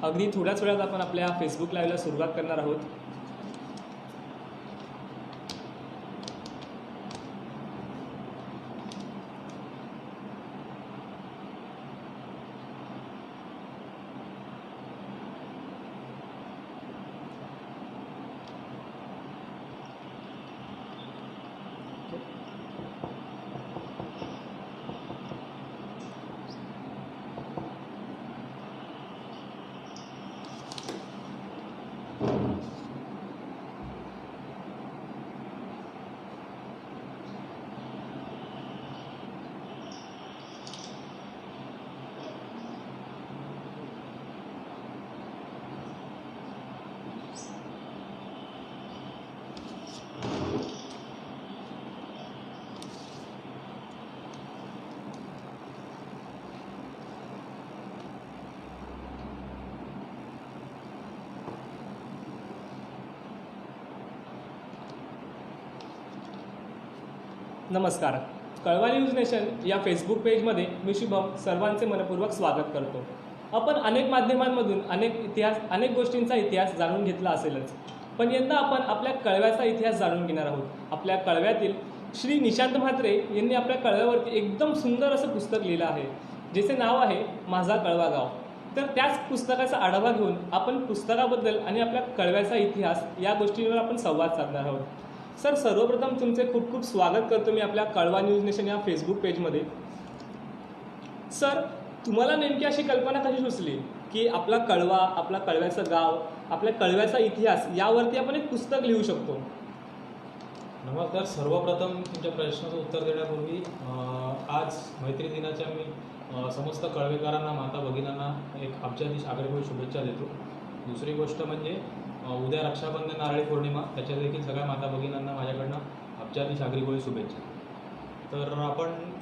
अगदी थोड्याच वेळात आपण आपल्या फेसबुक लाईव्हला सुरुवात करणार आहोत. नमस्कार. कळवा न्यूज नेशन या फेसबुक पेजमध्ये मी शुभम सर्वांचे मनपूर्वक स्वागत करतो. आपण अनेक माध्यमांमधून अनेक गोष्टींचा इतिहास जाणून घेतला असेलच, पण यंदा आपण आपल्या कळव्याचा इतिहास जाणून घेणार आहोत. आपल्या कळव्यातील श्री निशांत म्हात्रे यांनी आपल्या कळव्यावरती एकदम सुंदर असं पुस्तक लिहिलं आहे, ज्याचे नाव आहे माझा कळवा गाव. तर त्याच पुस्तकाचा आढावा घेऊन आपण पुस्तकाबद्दल आणि आपल्या कळव्याचा इतिहास या गोष्टींवर आपण संवाद साधणार आहोत. सर, सर्वप्रथम तुमचे खूप खूप स्वागत करतो मी आपल्या कळवा न्यूज नेशन या फेसबुक पेजमध्ये. सर, तुम्हाला नेमकी अशी कल्पना कशी सुचली की आपला कळवा, आपला कळव्याचं गाव, आपल्या कळव्याचा इतिहास यावरती आपण एक पुस्तक लिहू शकतो? नमस्कार. सर्वप्रथम तुमच्या प्रश्नाचं उत्तर देण्यापूर्वी आज मैत्री दिनाच्या मी समस्त कळवेकरांना, माता भगिनींना एक अब्जाधीश आग्रही शुभेच्छा देतो. दुसरी गोष्ट म्हणजे उद्या रक्षाबंधन, नारळी पौर्णिमा, त्याच्या देखील सगळ्या माता भगिनींना माझ्याकडनं अब्जाधीश आग्रही शुभेच्छा. तर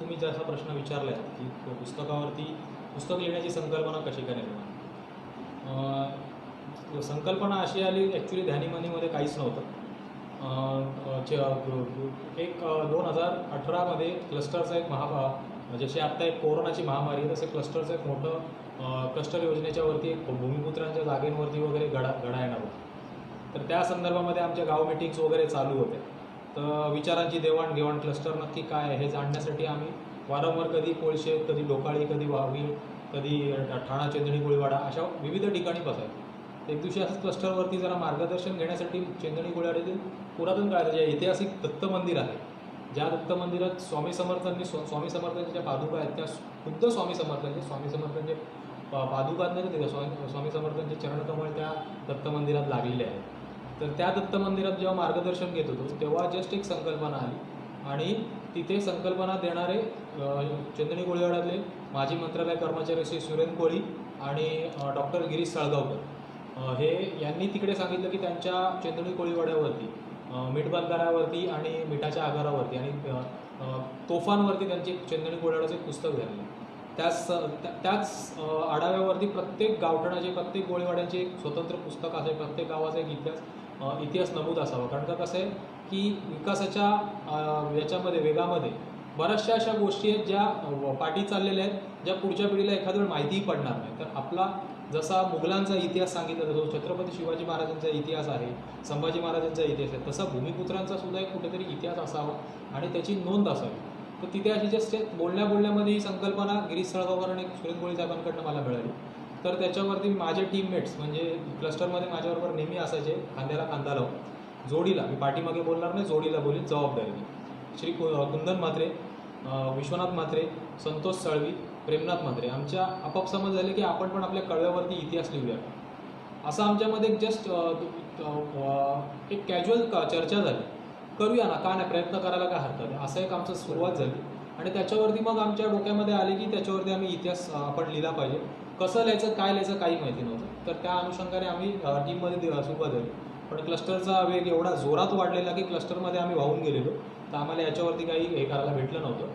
तुम्ही जसा प्रश्न विचारला आहे की पुस्तक लिहिण्याची संकल्पना कशी काय निर्माण. संकल्पना अशी आली, ॲक्च्युली ध्यानीमनीमध्ये काहीच नव्हतं. एक 2018मध्ये क्लस्टरचा एक जशी आत्ता एक कोरोनाची महामारी आहे, तसे क्लस्टरचं एक मोठं क्लस्टर योजनेच्या वरती एक भूमिपुत्रांच्या जागेंवरती वगैरे घडा येणार होता. तर त्या संदर्भामध्ये आमच्या गाव मिटिंग्स वगैरे चालू होते. तर विचारांची देवाणघेवाण, क्लस्टर नक्की काय आहे हे जाणण्यासाठी आम्ही वारंवार कधी कोळशे, कधी डोकाळी, कधी वाघील, कधी ठाणा, चेंदणी, गोळीवाडा अशा विविध ठिकाणी बसायचो. एक दिवशी असंच क्लस्टरवरती जरा मार्गदर्शन घेण्यासाठी चेंदणी गोळीवाड्यातील पुरातन काळात जे ऐतिहासिक दत्त मंदिर आहे, ज्या दत्त मंदिरात स्वामी समर्थांच्या ज्या पादुका आहेत, त्या खुद्द स्वामी समर्थांचे पादुका नाही का, स्वामी समर्थांचे चरणकमळ त्या दत्त मंदिरात लागलेले आहेत. तर त्या दत्त मंदिरात जेव्हा मार्गदर्शन घेत होतो तेव्हा जस्ट एक संकल्पना आली आणि तिथे संकल्पना देणारे चेंदणी गोळीवाड्यातले माजी मंत्रालय कर्मचारी श्री सुरेंद्र कोळी आणि डॉक्टर गिरीश साळगावकर हे यांनी तिकडे सांगितलं की त्यांच्या चेंदणी कोळीवाड्यावरती मीठ बंधाऱ्यावरती आणि मिठाच्या आगारावरती आणि तोफांवरती त्यांचे चेंदणी कोळीवाड्याचं एक पुस्तक झालेलं. त्याच आढाव्यावरती प्रत्येक गावठणाचे, प्रत्येक गोळीवाड्यांचे एक स्वतंत्र पुस्तक असेल, प्रत्येक गावाचा एक इतिहास नमूद असावा. कारण का कसं आहे की विकासाच्या याच्यामध्ये वेगामध्ये बऱ्याचशा अशा गोष्टी आहेत ज्या पाठी चाललेल्या आहेत, ज्या पुढच्या पिढीला एखाद्या वेळ माहितीही पडणार नाही. तर आपला जसा मुघलांचा इतिहास सांगितला जातो, छत्रपती शिवाजी महाराजांचा इतिहास आहे, संभाजी महाराजांचा इतिहास आहे, तसा भूमिपुत्रांचा सुद्धा एक कुठेतरी इतिहास असावा आणि त्याची नोंद असावी. तर तिथे अशी जस्ट बोलण्यामध्ये ही संकल्पना गिरीश साळगावकर आणि सुरेंद्र कोळी साहेबांकडनं मला मिळाली. तर त्याच्यावरती माझे टीममेट्स म्हणजे क्लस्टरमध्ये माझ्याबरोबर नेहमी असायचे, खांद्याला खांदा लावून, जोडीला, मी पाठीमागे बोलणार नाही, जोडीला बोलील जबाबदारी, श्री कुंदन म्हात्रे, विश्वनाथ म्हात्रे, संतोष साळवी, प्रेमनाथ म्हात्रे. आमच्या आपाप समज झाले की आपण पण आपल्या कळव्यावरती इतिहास लिहूया. असं आमच्यामध्ये जस्ट एक कॅज्युअल चर्चा झाली, करूया ना, का नाही, प्रयत्न करायला काय हरकत आहे, असं एक आमचं सुरुवात झाली. आणि त्याच्यावरती मग आमच्या डोक्यामध्ये आले की त्याच्यावरती आम्ही इतिहास आपण लिहिला पाहिजे. कसं लिहायचं, काय लिहायचं काही माहिती नव्हतं. तर त्या अनुषंगाने आम्ही टीममध्ये सुरुवात झाली. पण क्लस्टरचा वेग एवढा जोरात वाढलेला की क्लस्टरमध्ये आम्ही वाहून गेलेलो. तर आम्हाला याच्यावरती काही हे करायला भेटलं नव्हतं.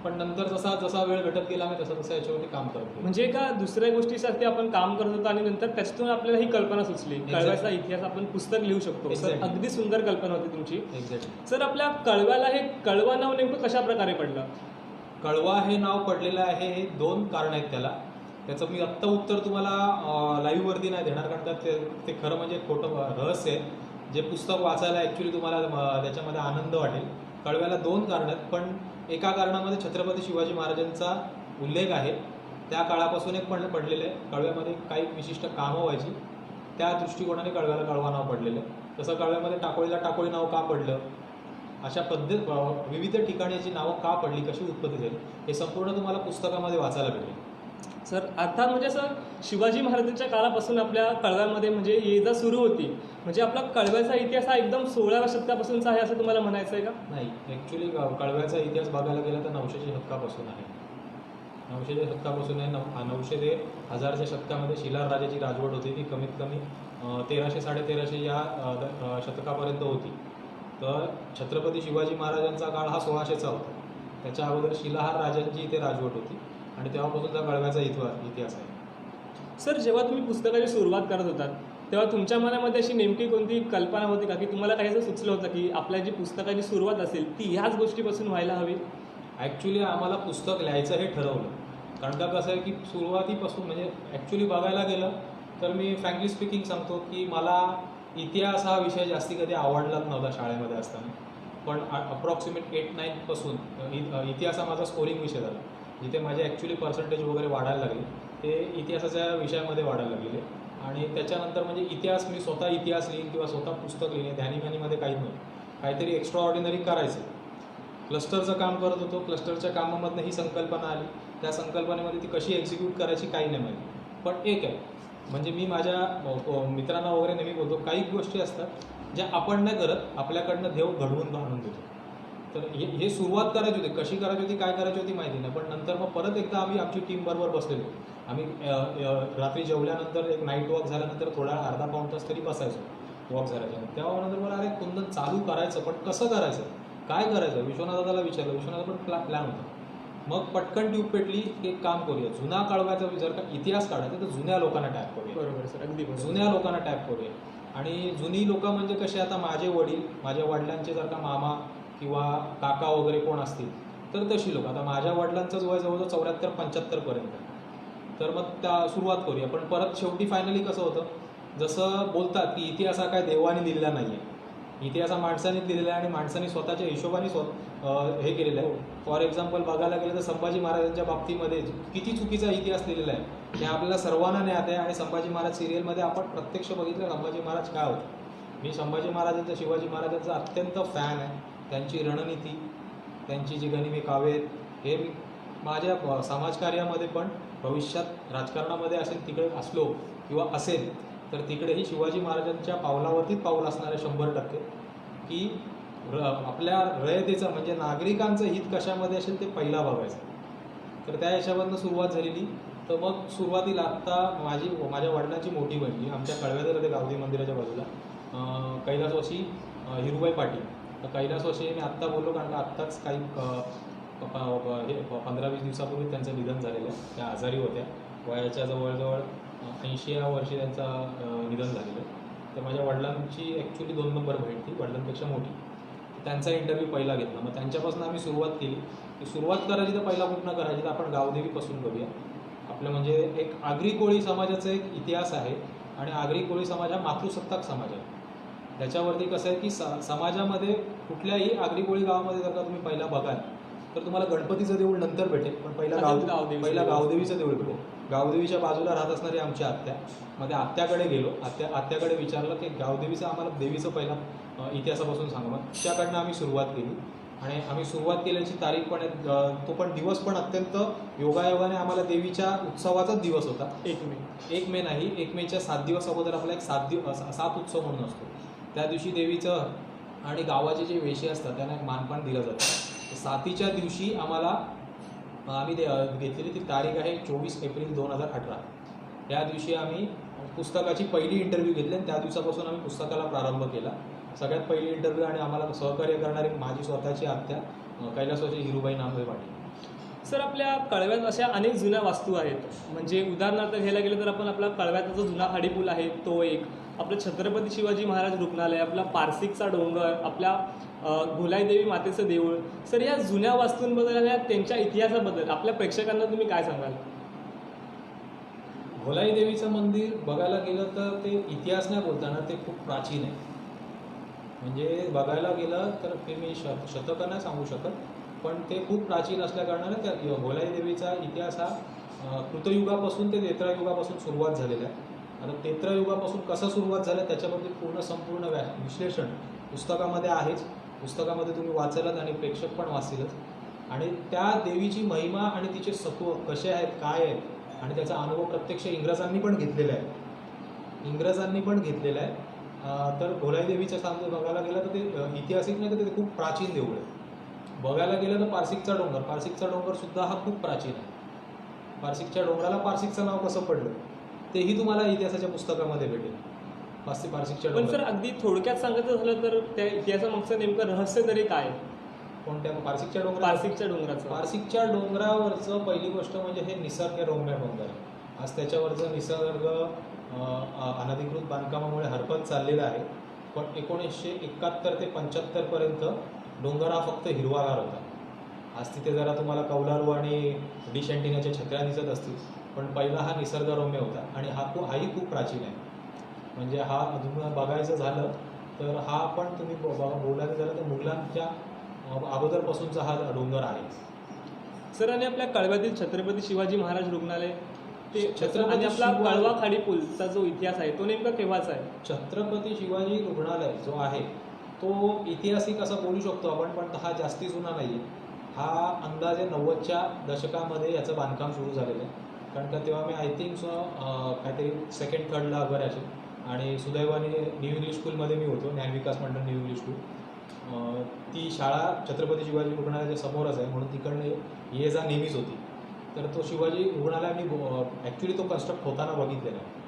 पण नंतर जसा वेळ भेटत गेला आम्ही तसं याच्यावरती काम करतो. म्हणजे एका दुसऱ्या गोष्टीसाठी आपण काम करत होतो आणि नंतर त्याच्यातून आपल्याला ही कल्पना सुचली, कळव्याचा इतिहास आपण पुस्तक लिहू शकतो. सर, अगदी सुंदर कल्पना होती तुमची. एक्झॅक्टली. सर, आपल्या कळव्याला हे कळवा नाव नेमकं कशा प्रकारे पडलं? कळवा हे नाव पडलेलं आहे, हे दोन कारण आहेत त्याला. त्याचं मी आत्ता उत्तर तुम्हाला लाईव्हवरती नाही देणार, कारण का ते खरं म्हणजे खोटं रहस्य आहे. जे पुस्तक वाचायला ॲक्च्युली तुम्हाला त्याच्यामध्ये आनंद वाटेल. कळव्याला 2 कारणं आहेत, पण एका कारणामध्ये छत्रपती शिवाजी महाराजांचा उल्लेख आहे. त्या काळापासून एक पडलेलं आहे. कळव्यामध्ये काही विशिष्ट कामं व्हायची, त्या दृष्टिकोनाने कळव्याला कळवा नाव पडलेलं आहे. तसं कळव्यामध्ये टाकोळीला टाकोळी नाव का पडलं, अशा विविध ठिकाणी याची नावं का पडली, कशी उत्पत्ती झाली, हे संपूर्ण तुम्हाला पुस्तकामध्ये वाचायला भेटेल. सर अर्थात म्हणजे असं शिवाजी महाराजांच्या काळापासून आपल्या कळव्यामध्ये म्हणजे ये जा सुरू होती, म्हणजे आपला कळव्याचा इतिहास हा एकदम 16व्या शतकापासूनचा आहे असं तुम्हाला म्हणायचं आहे का? नाही, ॲक्च्युली कळव्याचा इतिहास बघायला गेला तर 900च्या शतकापासून आहे. 900च्या शतकापासून आहे. 900 ते 1000च्या शतकामध्ये शिलार राजाची राजवट होती, ती कमीत कमी 1300-1350 या शतकापर्यंत होती. तर छत्रपती शिवाजी महाराजांचा काळ हा 1600चा होता. त्याच्या अगोदर शिलाहार राजांची इथे राजवट होती आणि तेव्हापासून त्या कळव्याचा इतिहास आहे. सर जेव्हा तुम्ही पुस्तकाची सुरुवात करत होतात तेव्हा तुमच्या मनामध्ये अशी नेमकी कोणती कल्पना होती का की तुम्हाला काही असं सुचलं होतं की आपल्या जी पुस्तकाची सुरुवात असेल ती ह्याच गोष्टीपासून व्हायला हवी? ॲक्च्युली आम्हाला पुस्तक लिहायचं हे ठरवलं, कारण का कसं आहे की सुरुवातीपासून म्हणजे ॲक्च्युली बघायला गेलं तर मी फ्रँकली स्पीकिंग सांगतो की मला इतिहास हा विषय जास्ती कधी आवडलाच नव्हता शाळेमध्ये असताना. पण अप्रॉक्सिमेट 8-9 पासून इतिहास हा माझा स्कोरिंग विषय झाला, जिथे माझे ॲक्च्युली पर्सेंटेज वगैरे वाढायला लागले. ते इतिहासाच्या विषयामध्ये वाढायला लागलेले. आणि त्याच्यानंतर म्हणजे इतिहास मी स्वतः इतिहास लिहीन किंवा स्वतः पुस्तक लिहिणे ध्यानीमानीमध्ये काहीच नव्हतं. काहीतरी एक्स्ट्रा ऑर्डिनरी करायचं. क्लस्टरचं काम करत होतो. क्लस्टरच्या कामामधनं ही संकल्पना आली. त्या संकल्पनेमध्ये ती कशी एक्झिक्यूट करायची काही नाही माहिती. पण एक आहे, म्हणजे मी माझ्या मित्रांना वगैरे नेहमी बोलतो, काही गोष्टी असतात ज्या आपण नाही करत, आपल्याकडनं देव घडवून आणून देतो. तर हे सुरुवात करायची होती, कशी करायची होती, काय करायची होती माहिती नाही. पण नंतर मग परत एकदा आम्ही आमची टीम बरोबर बसलेलो. आम्ही रात्री जेवल्यानंतर एक नाईट वॉक झाल्यानंतर थोडा अर्धा पाऊण तास तरी बसायचो वॉक झाल्याच्या. तेव्हा नंतर मला अरे कुंदन चालू करायचं, पण कसं करायचं, काय करायचं, विश्वनाथ दादाला विचारलं. विश्वनाथ पण प्लॅन होता. मग पटकन ट्यूब पेटली की एक काम करूया, जुना कळव्याचा जर का इतिहास काढायचा तर जुन्या लोकांना टॅप करूया. बरोबर सर, अगदी बरोबर. जुन्या लोकांना टॅप करूया. आणि जुनी लोक म्हणजे कसे, आता माझे वडील, माझ्या वडिलांचे जर का मामा किंवा काका वगैरे कोण असतील तर तशी लोक. आता माझ्या वडिलांचंच वय जवळजवळ 74-75 पर्यंत. तर मग त्या सुरुवात करूया. पण परत शेवटी फायनली कसं होतं, जसं बोलतात की इतिहास हा काय देवाने दिलेला नाही आहे, इतिहास हा माणसाने दिलेला आहे आणि माणसाने स्वतःच्या हिशोबाने हे केलेलं आहे. फॉर एक्झाम्पल बघायला गेलं तर संभाजी महाराजांच्या बाबतीमध्ये किती चुकीचा इतिहास लिहिलेला आहे हे आपल्याला सर्वांना ज्ञात आहे. आणि संभाजी महाराज सिरियलमध्ये आपण प्रत्यक्ष बघितलं संभाजी महाराज काय होते. मी संभाजी महाराजांचा, शिवाजी महाराजांचा अत्यंत फॅन आहे. त्यांची रणनीती, त्यांची जी गनिमी काव्ये आहेत, हे मी माझ्या समाजकार्यामध्ये पण भविष्यात राजकारणामध्ये असेल तिकडे असलो किंवा असेल तर तिकडेही शिवाजी महाराजांच्या पावलावरतीच पाऊल असणारे 100%. की आपल्या रयतेचं म्हणजे नागरिकांचं हित कशामध्ये असेल ते पहिला बघायचं. तर त्या हिशोबातनं सुरुवात झालेली. तर मग सुरुवातीला आत्ता माझ्या वडिलांची मोठी बहिणी आमच्या कळव्यात राहते गावदेवी मंदिराच्या बाजूला, कैलासवासी हिरुबाई पाटील. तर कैलासवासी मी आत्ता बोललो कारण का आत्ताच काही 15-20 दिवसापूर्वी त्यांचं निधन झालेलं आहे. त्या आजारी होत्या, वयाच्या जवळजवळ 80 वर्षी त्यांचं निधन झालेलं. तर माझ्या वडिलांची ॲक्च्युली 2 नंबर बहीण, ती वडिलांपेक्षा मोठी. त्यांचा इंटरव्ह्यू पहिला घेतला. मग त्यांच्यापासून आम्ही सुरुवात केली की सुरुवात करायची तर पहिला कुठनं करायची तर आपण गावदेवीपासून करूया. आपलं म्हणजे एक आगरी कोळी समाजाचा एक इतिहास आहे आणि आगरी कोळी समाज हा मातृसत्ताक समाज आहे. त्याच्यावरती कसं आहे की समाजामध्ये कुठल्याही आगरी कोळी गावामध्ये जर का तुम्ही पहिला बघाल तर तुम्हाला गणपतीचं देऊळ नंतर भेटेल, पण पहिला गावदेवीचं देऊळ भेटेल. गावदेवीच्या बाजूला राहत असणारी आमची आत्या, मध्ये आत्याकडे गेलो. आत्याकडे विचारलं की गावदेवीचं आम्हाला देवीचं पहिला इतिहासापासून सांगा. मग त्याच्याकडनं आम्ही सुरुवात केली आणि आम्ही सुरुवात केल्याची तारीख पण तो पण दिवस पण अत्यंत योगायोगाने आम्हाला देवीच्या उत्सवाचाच दिवस होता. 1 मे नाही, 1 मेच्या 7 दिवस अगोदर आपला एक 7 उत्सव म्हणून असतो. त्या दिवशी देवीचं आणि गावाचे जे वेशी असतात त्यांना एक मानपान दिलं जातं. 7च्या दिवशी आम्ही घेतलेली ती तारीख आहे 24 एप्रिल 2018. त्या दिवशी आम्ही पुस्तकाची पहिली इंटरव्ह्यू घेतली आणि त्या दिवसापासून आम्ही पुस्तकाला प्रारंभ केला. सगळ्यात पहिली इंटरव्ह्यू आणि आम्हाला सहकार्य करणारी माझी स्वतःची आत्या कैलासवासी हिरुबाई नामदेव पाटील. सर आपल्या कळव्यात अशा अनेक जुन्या वास्तू आहेत. म्हणजे उदाहरणार्थ घ्यायला गेलं तर आपण आपला कळव्याचा जो जुना खाडीपूल आहे तो एक, आपलं छत्रपती शिवाजी महाराज रुग्णालय, आपला पारसिकचा डोंगर, आपल्या भुलाईदेवी मातेचं देऊळ. सर या जुन्या वास्तूंबद्दल आणि त्यांच्या इतिहासाबद्दल आपल्या प्रेक्षकांना तुम्ही काय सांगाल? भोलाई देवीचं मंदिर बघायला गेलं तर ते इतिहास नाही बोलताना ते खूप प्राचीन आहे. म्हणजे बघायला गेलं तर ते मी शतकं नाही सांगू शकत, पण ते खूप प्राचीन असल्याकारणाने त्या भोलाई देवीचा इतिहास हा कृतयुगापासून ते त्रेतायुगापासून सुरुवात झालेला आहे. आता त्रेतायुगापासून कसं सुरुवात झालं त्याच्याबद्दल संपूर्ण विश्लेषण पुस्तकामध्ये आहेच. पुस्तकामध्ये तुम्ही वाचालच आणि प्रेक्षक पण वाचतीलच. आणि त्या देवीची महिमा आणि तिचे सत्व कसे आहेत, काय आहेत आणि त्याचा अनुभव प्रत्यक्ष इंग्रजांनी पण घेतलेला आहे. तर भोलाई देवीच्या सामने बघायला गेलं तर ते ऐतिहासिक नाही तर ते खूप प्राचीन देऊळ आहे. बघायला गेलं तर पारसिकचा डोंगर सुद्धा हा खूप प्राचीन आहे. पारसिकच्या डोंगराला पारसिकचं नाव कसं पडलं तेही तुम्हाला इतिहासाच्या पुस्तकामध्ये भेटेल. पारसिकच्या पण सर अगदी थोडक्यात सांगायचं झालं तर त्या इतिहासामागचं नेमकं रहस्य तरी काय आहे? कोणत्या पारसिकच्या डोंगराचं पारसिकच्या डोंगरावरचं पहिली गोष्ट म्हणजे हे निसर्गरम्य डोंगर आहे. आज त्याच्यावरचं निसर्ग अनधिकृत बांधकामामुळे हरपत चाललेला आहे. पण 1971 ते 75पर्यंत डोंगर हा फक्त हिरवागार होता. आज तिथे जरा तुम्हाला कौलारू आणि डिश अँटिनाच्या छत्र्या दिसत असतील, पण पहिला हा निसर्गरम्य होता आणि हाही खूप प्राचीन आहे. म्हणजे हा अजून बघायचं झालं तर हा पण तुम्ही बोलायचं झालं तर मुघलांच्या अगोदरपासूनचा हा डोंगर आहे. सर आणि आपल्या कळव्यातील छत्रपती शिवाजी महाराज रुग्णालय ते छत्रपती आणि आपला शिवाजी- कळवा खाडी पूलचा जो इतिहास आहे तो नेमका केव्हाचा आहे? छत्रपती शिवाजी रुग्णालय जो आहे तो ऐतिहासिक असं बोलू शकतो आपण, पण हा जास्ती जुना नाही आहे. हा अंदाजे 90च्या दशकामध्ये याचं बांधकाम सुरू झालेलं आहे. कारण का तेव्हा मी आय थिंक काहीतरी सेकंड थर्डला वगैरे असेल आणि सुदैवाने न्यू इंग्लिश स्कूलमध्ये मी होतो, ज्ञान विकास मंडळ न्यू इंग्लिश स्कूल. ती शाळा छत्रपती शिवाजी रुग्णालयाच्या समोरच आहे म्हणून तिकडनं ये जा नेहमीच होती. तर तो शिवाजी रुग्णालय मी ॲक्च्युली तो कन्स्ट्रक्ट होताना बघितलेला आहे.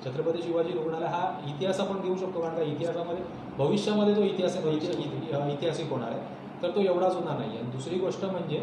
छत्रपती शिवाजी रुग्णालय हा इतिहास आपण घेऊ शकतो कारण का इतिहासामध्ये भविष्यामध्ये तो ऐतिहासिक होणार आहे. तर तो एवढा जुना नाही आहे. दुसरी गोष्ट म्हणजे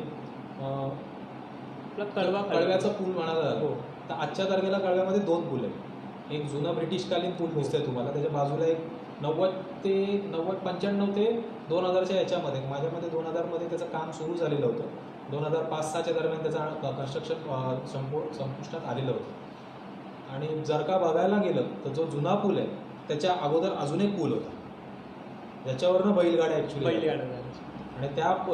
कळव्याचा पूल म्हणाला जातो. तर आजच्या तारखेला कळव्यामध्ये 2 पूल आहेत. एक जुना ब्रिटिशकालीन पूल दिसतोय तुम्हाला, त्याच्या बाजूला एक 95 ते 2000च्या याच्यामध्ये, माझ्यामध्ये 2000मध्ये त्याचं काम सुरू झालेलं होतं. 2005-06च्या दरम्यान त्याचं कन्स्ट्रक्शन संपुष्टात आलेलं होतं. आणि जर का बघायला गेलं तर जो जुना पूल आहे त्याच्या अगोदर अजून एक पूल होता ज्याच्यावरनं बैलगाड्या ॲक्च्युली आणि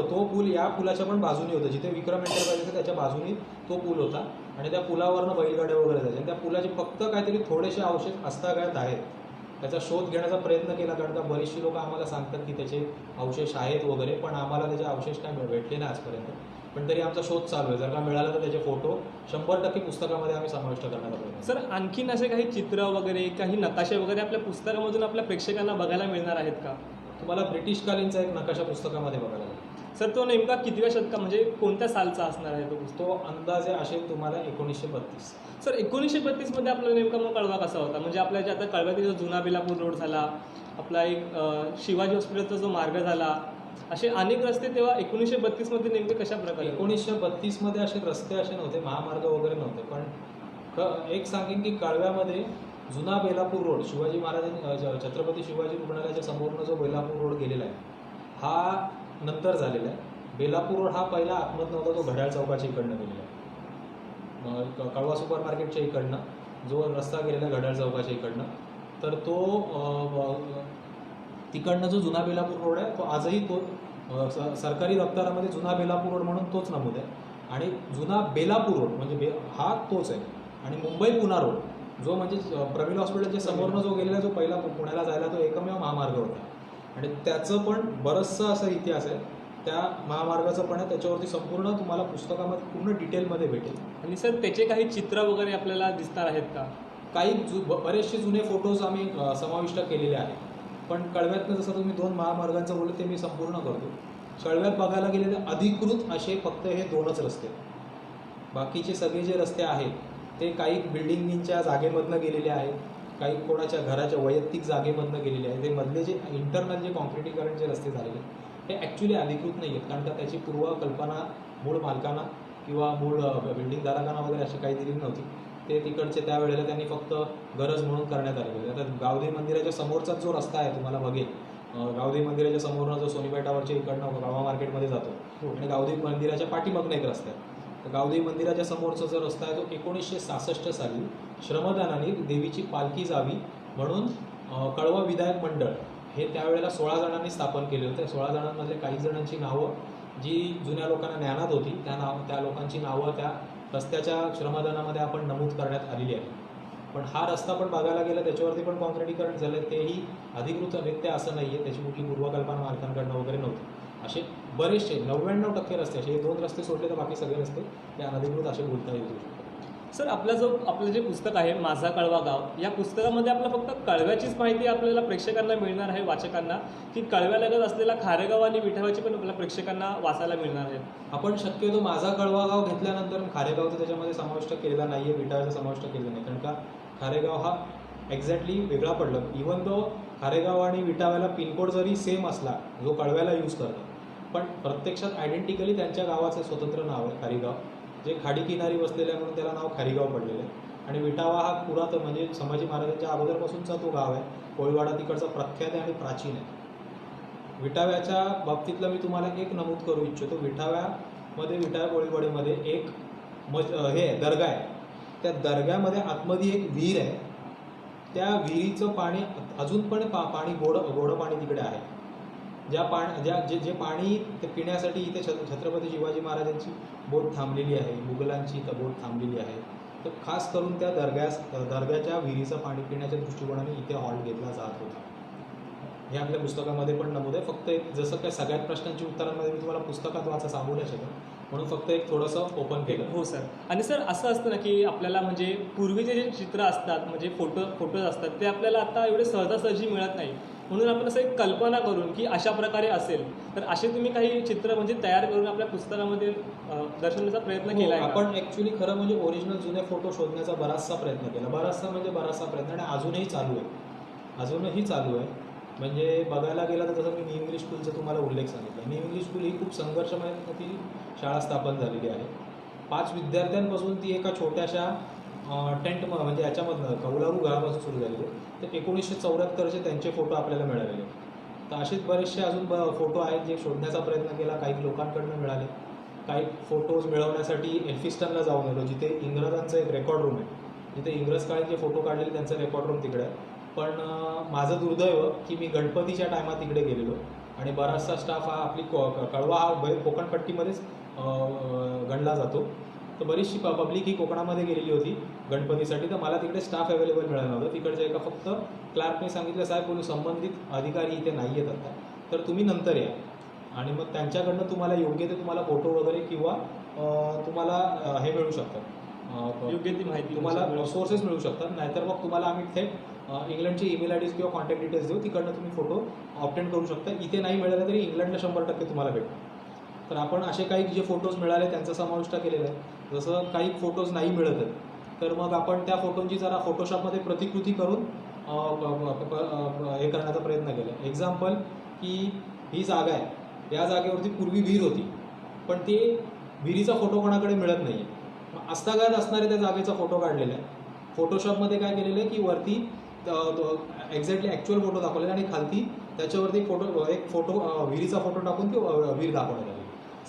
तो पूल या पुलाच्या पण बाजूनी होता. जिथे विक्रम एंटरप्राइजेस आहे त्याच्या बाजूनी तो पूल होता आणि त्या पुलावरनं बैलगाड्या वगैरे जायच्या. आणि त्या पुलाचे फक्त काहीतरी थोडेसे अवशेष हस्तगत आहेत. त्याचा शोध घेण्याचा प्रयत्न केला कारण का बरीचशी लोक आम्हाला सांगतात की त्याचे अवशेष आहेत वगैरे, पण आम्हाला त्याचे अवशेष काय भेटले नाही आजपर्यंत. पण तरी आमचा शोध चालू आहे. जर का मिळाला तर त्याचे फोटो 100% पुस्तकामध्ये आम्ही समाविष्ट करण्याचा प्रयत्न. सर आणखीन असे काही चित्र वगैरे काही नकाशे वगैरे आपल्या पुस्तकामधून आपल्या प्रेक्षकांना बघायला मिळणार आहेत का? तुम्हाला ब्रिटिशकालीनचा एक नकाशा पुस्तकामध्ये बघायला लागेल. सर तो नेमका कितव्या शतका म्हणजे कोणत्या सालचा असणार आहे तो पुस्तक? तो अंदाजे असेल तुम्हाला 1932. सर 1932 मध्ये आपला नेमका मग कळवा कसा होता? म्हणजे आपल्या जे आता कळव्यातील जो जुना बेलापूर रोड झाला, आपला एक शिवाजी हॉस्पिटलचा जो मार्ग झाला, असे अनेक रस्ते तेव्हा 1932 मध्ये नेमके कशा प्रकारे? 1932 मध्ये असे रस्ते असे नव्हते, महामार्ग वगैरे नव्हते. पण एक सांगेन की कळव्यामध्ये जुना बेलापूर रोड, शिवाजी महाराजांनी छत्रपती शिवाजी रुग्णालयाच्या समोरनं जो बेलापूर रोड गेलेला आहे हा नंतर झालेला आहे. बेलापूर रोड हा पहिला आतमध्ये नव्हता, तो घड्याळ चौकाच्या इकडनं गेलेला आहे. कळवा सुपर मार्केटच्या इकडनं जो रस्ता गेलेला आहे घड्याळ चौकाच्या इकडनं, तर तो तिकडनं जो जुना बेलापूर रोड आहे तो आजही तो सरकारी दप्तरामध्ये जुना बेलापूर रोड म्हणून तोच नमूद आहे. आणि जुना बेलापूर रोड म्हणजे हा तोच आहे. आणि मुंबई पुणा रोड जो म्हणजे प्रवीण हॉस्पिटलच्या समोरनं जो गेलेला जो पहिला पुण्याला जायला तो एकमेव महामार्ग होता. आणि त्याचं पण बरंचसं असं इतिहास आहे त्या महामार्गाचं पण आहे. त्याच्यावरती संपूर्ण तुम्हाला पुस्तकामध्ये पूर्ण डिटेलमध्ये भेटेल. आणि सर त्याचे काही चित्र वगैरे आपल्याला दिसणार आहेत का? काही बरेचसे जुने फोटोज आम्ही समाविष्ट केलेले आहेत. पण कळव्यातनं जसं तुम्ही 2 महामार्गांचं बोलले ते मी संपूर्ण करतो. कळव्यात बघायला गेले तर अधिकृत असे फक्त हे 2च रस्ते. बाकीचे सगळे जे रस्ते आहेत ते काही बिल्डिंगच्या जागेमधनं गेलेले आहेत, काही कोणाच्या घराच्या वैयक्तिक जागेमधनं गेलेले आहेत. ते मधले जे इंटरनल जे कॉन्क्रिटीकरणचे रस्ते झालेले हे ॲक्च्युली अधिकृत नाही आहेत. कारण का त्याची पूर्वकल्पना मूळ मालकांना किंवा मूळ बिल्डिंगधारकांना वगैरे अशी काही दिली नव्हती. ते तिकडचे त्यावेळेला त्यांनी फक्त गरज म्हणून करण्यात आले होते. आता गावदेवी मंदिराच्या समोरचा जो रस्ता आहे तुम्हाला बघेल, गावदेवी मंदिराच्या समोरनं जो सोनीपेठावरच्या इकडनं गावा मार्केटमध्ये जातो आणि गावदेवी मंदिराच्या पाठीमागनं एक रस्ता आहे. तर गावदेवी मंदिराच्या समोरचा जो रस्ता आहे तो 1966 साली श्रमदानाने देवीची पालखी जावी म्हणून कळवा विधायक मंडळ हे त्यावेळेला 16 जणांनी स्थापन केले होते. 16 जणांमधले काही जणांची नावं जी जुन्या लोकांना ज्ञानात होती त्या लोकांची नावं त्या रस्त्याच्या श्रमदानामध्ये आपण नमूद करण्यात आलेली आहे. पण हा रस्ता पण बघायला गेला त्याच्यावरती पण कॉन्क्रिटीकरण झालं, तेही अधिकृतरित्या असं नाही आहे, त्याची कुठली पूर्वकल्पना मालकांकडनं वगैरे नव्हती. असे बरेचसे 99% रस्ते असे, हे 2 रस्ते सोडले तर बाकी सगळे रस्ते हे अनधिकृत असे बोलता येऊ शकतात. सर आपलं जे पुस्तक आहे माझा कळवा गाव, या पुस्तकामध्ये आपलं फक्त कळव्याचीच माहिती आपल्याला प्रेक्षकांना मिळणार आहे, वाचकांना, की कळव्यालगत असलेला खारेगाव आणि विठावाची पण आपल्या प्रेक्षकांना वाचायला मिळणार आहे? आपण शक्यतो माझा कळवा गाव घेतल्यानंतर खारेगावचा त्याच्यामध्ये समाविष्ट केलेला नाही आहे, विठाचा समाविष्ट केलेला नाही, कारण का खारेगाव हा एक्झॅक्टली वेगळा पडलं. इवन तो खारेगाव आणि विटाव्याला पिनकोड जरी सेम असला जो कळव्याला यूज करतात, पण प्रत्यक्षात आयडेंटिकली त्यांच्या गावाचं स्वतंत्र नाव आहे खारीगाव, जे खाडी किनारी बसलेलं आहे म्हणून त्याला नाव खारीगाव पडलेलं आहे. आणि विटावा हा पुरातन म्हणजे संभाजी महाराजांच्या अगोदरपासूनचा तो गाव आहे. कोळीवाडा तिकडचा प्रख्यात आहे आणि प्राचीन आहे. विटाव्याच्या बाबतीतलं मी तुम्हाला एक नमूद करू इच्छितो. विटाव्यामध्ये विटाव्या कोळीवाडीमध्ये एक हे आहे, दर्गा आहे. त्या दर्ग्यामध्ये आतमध्ये एक विहीर आहे. त्या विहिरीचं पाणी अजून पण पाणी गोडं पाणी तिकडे आहे. जे पाणी ते पिण्यासाठी इथे छत्रपती शिवाजी महाराजांची बोट थांबलेली आहे, मुघलांची इथं बोट थांबलेली आहे. तर खास करून त्या दर्ग्याच्या विहिरीचं पाणी पिण्याच्या दृष्टिकोनाने इथे हॉल्ट घेतला जात होता. हे आपल्या पुस्तकामध्ये पण नमूद आहे. फक्त एक जसं काय सगळ्यात प्रश्नांची उत्तरांमध्ये मी तुम्हाला पुस्तकात वाचा सांगू नाही शकत, म्हणून फक्त एक थोडंसं ओपन केलं. हो सर. आणि सर असं असतं ना की आपल्याला म्हणजे पूर्वीचे जे चित्र असतात म्हणजे फोटोज असतात ते आपल्याला आता एवढे सहजासहजी मिळत नाही, म्हणून आपण असं एक कल्पना करून की अशा प्रकारे असेल तर असे तुम्ही काही चित्र म्हणजे तयार करून आपल्या पुस्तकामध्ये दर्शवण्याचा प्रयत्न केला आहे? आपण ॲक्च्युली खरं म्हणजे ओरिजिनल जुने फोटो शोधण्याचा बराचसा प्रयत्न केला. बराचसा प्रयत्न आणि अजूनही चालू आहे. म्हणजे बघायला गेलं तर जसं मी न्यू इंग्लिश स्कूलचा तुम्हाला उल्लेख सांगितला. न्यू इंग्लिश स्कूल ही खूप संघर्षमय शाळा स्थापन झालेली आहे. 5 विद्यार्थ्यांपासून ती एका छोट्याशा टेंट म्हणजे याच्यामधनं कौलारू घरापासून सुरू झालेली आहे. तर 1974चे त्यांचे फोटो आपल्याला मिळालेले. तर असेच बरेचसे अजून फोटो आहेत जे शोधण्याचा प्रयत्न केला, काही लोकांकडनं मिळाले. काही फोटोज मिळवण्यासाठी एल्फिस्टनला जाऊन आलो, जिथे इंग्रजांचं एक रेकॉर्ड रूम आहे. जिथे इंग्रज काळी जे फोटो काढलेले त्यांचं रेकॉर्ड रूम तिकडे आहे. पण माझं दुर्दैव की मी गणपतीच्या टायमात तिकडे गेलेलो आणि बराचसा स्टाफ हा आपली कळवा हा कोकणपट्टीमध्येच गणला जातो. तर बरीचशी पब्लिक ही कोकणामध्ये गेलेली होती गणपतीसाठी. तर मला तिकडे स्टाफ अवेलेबल मिळालं नव्हतं. तिकडच्या एका फक्त क्लार्कने सांगितलं, साहेब बोलू संबंधित अधिकारी इथे नाही आहेत आता, तर तुम्ही नंतर या. आणि मग त्यांच्याकडनं तुम्हाला योग्य ते तुम्हाला फोटो वगैरे किंवा तुम्हाला हे मिळू शकतात, योग्य ती माहिती तुम्हाला सोर्सेस मिळू शकतात. नाहीतर मग तुम्हाला आम्ही थेट इंग्लंडची ईमेल आय डीज किंवा कॉन्टॅक्ट डिटेल्स देऊ, तिकडनं तुम्ही फोटो ऑब्टेन करू शकता. इथे नाही मिळालं तरी इंग्लंडला 100% तुम्हाला भेटतं. तर आपण असे काही जे फोटोज मिळाले त्यांचा समाविष्ट केलेला आहे. जसं काही फोटोज नाही मिळत आहेत तर मग आपण त्या फोटोंची जरा फोटोशॉपमध्ये प्रतिकृती करून हे करण्याचा प्रयत्न केला. एक्झाम्पल की ही जागा आहे, या जागेवरती पूर्वी विहीर होती, पण ते विहिरीचा फोटो कोणाकडे मिळत नाही आहे. मग आस्थागात असणारे त्या जागेचा फोटो काढलेला आहे. फोटोशॉपमध्ये काय केलेलं आहे की वरती एक्झॅक्टली ॲक्च्युअल फोटो दाखवलेला आणि खालती त्याच्यावरती एक फोटो विहिरीचा फोटो टाकून ती विहीर दाखवण्यात आली.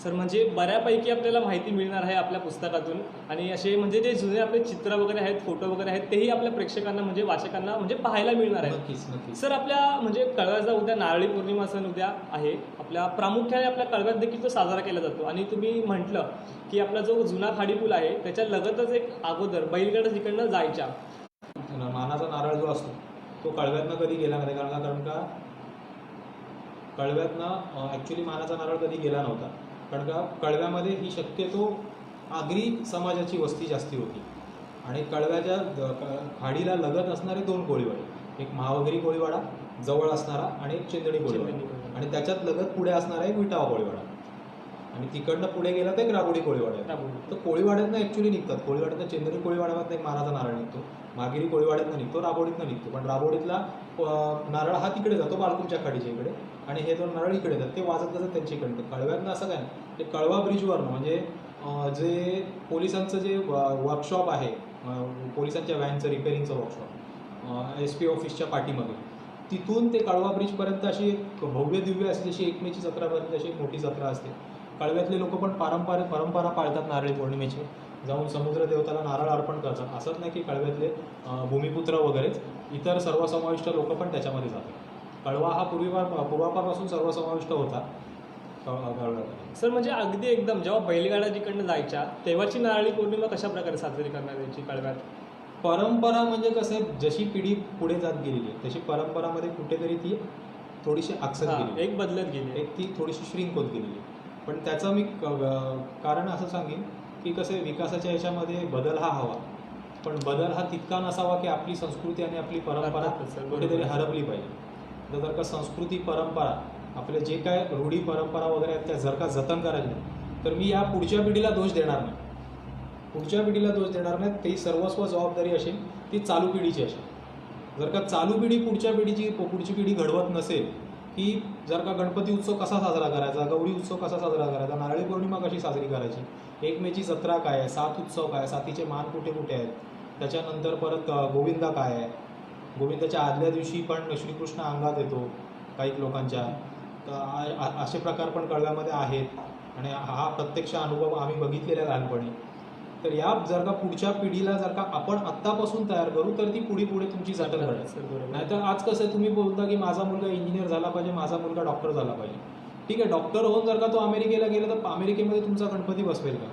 सर म्हणजे बऱ्यापैकी आपल्याला माहिती मिळणार आहे आपल्या पुस्तकातून. आणि असे म्हणजे जे जुने आपले चित्र वगैरे आहेत, फोटो वगैरे आहेत, तेही आपल्या प्रेक्षकांना म्हणजे वाचकांना म्हणजे पाहायला मिळणार आहे. नक्कीच. सर आपल्या म्हणजे कळव्याचा उद्या नारळी पौर्णिमा सण उद्या आहे. आपल्या प्रामुख्याने आपल्या कळव्यात देखील तो साजरा केला जातो. आणि तुम्ही म्हटलं की आपला जो जुना खाडी पूल आहे त्याच्या लगतच एक अगोदर बैलगाड्या तिकडनं जायच्या. मानाचा नारळ जो असतो तो कळव्यातनं कधी गेला नाही, कारण का कळव्यातनं ॲक्च्युली मानाचा नारळ कधी गेला नव्हता. कारण का कळव्यामध्ये ही शक्यतो आगरी समाजाची वस्ती जास्ती होती आणि कळव्याच्या खाडीला लगत असणारे 2 कोळीवाडे, एक महावगिरी कोळीवाडा जवळ असणारा आणि एक चेंदणी कोळीवाडा, आणि त्याच्यात लगत पुढे असणारा एक विटावा कोळीवाडा, आणि तिकडनं पुढे गेला तर एक राबोडी कोळीवाडा. तर कोळीवाड्यातनं ॲक्च्युली निघतात. कोळीवाड्यातनं चेंदणी कोळीवाड्यामधनं एक मानाचा नारळ निघतो, मागिरी कोळीवाड्यातनं निघतो, राबोडीतनं निघतो. पण राबोडीतला नारळ हा तिकडे जातो बाळकुंच्या खाडीच्या इकडे, आणि हे 2 नारळ इकडे जातात. ते वाजत जातात त्यांच्याकडे. कळव्यातनं असं काय ते कळवा ब्रिजवरनं म्हणजे जे पोलिसांचं जे वर्कशॉप आहे, पोलिसांच्या व्हॅनचं रिपेरिंगचं वर्कशॉप SP ऑफिसच्या पाठीमध्ये, तिथून ते कळवा ब्रिजपर्यंत अशी एक भव्य दिव्य असते, जशी 1 मेची जत्रापर्यंत अशी एक मोठी जत्रा असते. कळव्यातले लोक पण परंपरा पाळतात नारळी पौर्णिमेची. जाऊन समुद्र देवताला नारळ अर्पण करतात. असंच नाही की कळव्यातले भूमिपुत्र वगैरेच, इतर सर्वसमाविष्ट लोक पण त्याच्यामध्ये जातात. कळवा हा पूर्वापारपासून सर्वसमाविष्ट होता कळव्यात. सर म्हणजे अगदी एकदम जेव्हा बैलगाड्या जिकडनं जायच्या तेव्हाची नारळी पौर्णिमा कशा प्रकारे साजरी करण्यात यायची कळव्यात? परंपरा म्हणजे कसं आहे, जशी पिढी पुढे जात गेलेली आहे तशी परंपरामध्ये कुठेतरी ती थोडीशी आकसत गेली, एक बदलत गेली, एक ती थोडीशी श्रिंक होत गेलेली आहे. पण त्याचं मी कारण असं सांगेन की कसं आहे, विकासाच्या याच्यामध्ये बदल हा हवा, पण बदल हा तितका नसावा की आपली संस्कृती आणि आपली परंपरा कुठेतरी हरपली पाहिजे. जर का संस्कृती परंपरा आपले जे काय रूढी परंपरा वगैरे आहेत त्या जर का जतन करायच्या, तर मी या पुढच्या पिढीला दोष देणार नाही. पुढच्या पिढीला दोष देणार नाही, ती सर्वस्व जबाबदारी असेल ती चालू पिढीची असेल. जर का चालू पिढी पुढची पिढी घडवत नसेल की जर का गणपती उत्सव कसा साजरा करायचा, गौरी उत्सव कसा साजरा करायचा, नारळी पौर्णिमा कशी साजरी करायची, 1 मेची जत्रा काय आहे, 7 उत्सव काय आहे, साथीचे मान कुठे कुठे आहेत, त्याच्यानंतर परत गोविंदा काय आहे, गोविंदाच्या आदल्या दिवशी पण श्रीकृष्ण अंगात येतो काही लोकांच्या, तर असे प्रकार पण कळव्यामध्ये आहेत आणि हा प्रत्यक्ष अनुभव आम्ही बघितलेला लहानपणी. तर या जर का पुढच्या पिढीला जर का आपण आत्तापासून तयार करू तर ती पुढे तुमची जतन घडेल. नाहीतर आज कसं आहे, तुम्ही बोलता की माझा मुलगा इंजिनियर झाला पाहिजे, माझा मुलगा डॉक्टर झाला पाहिजे. ठीक आहे, डॉक्टर होऊन जर का तो अमेरिकेला गेला तर अमेरिकेमध्ये तुमचा गणपती बसवेल का?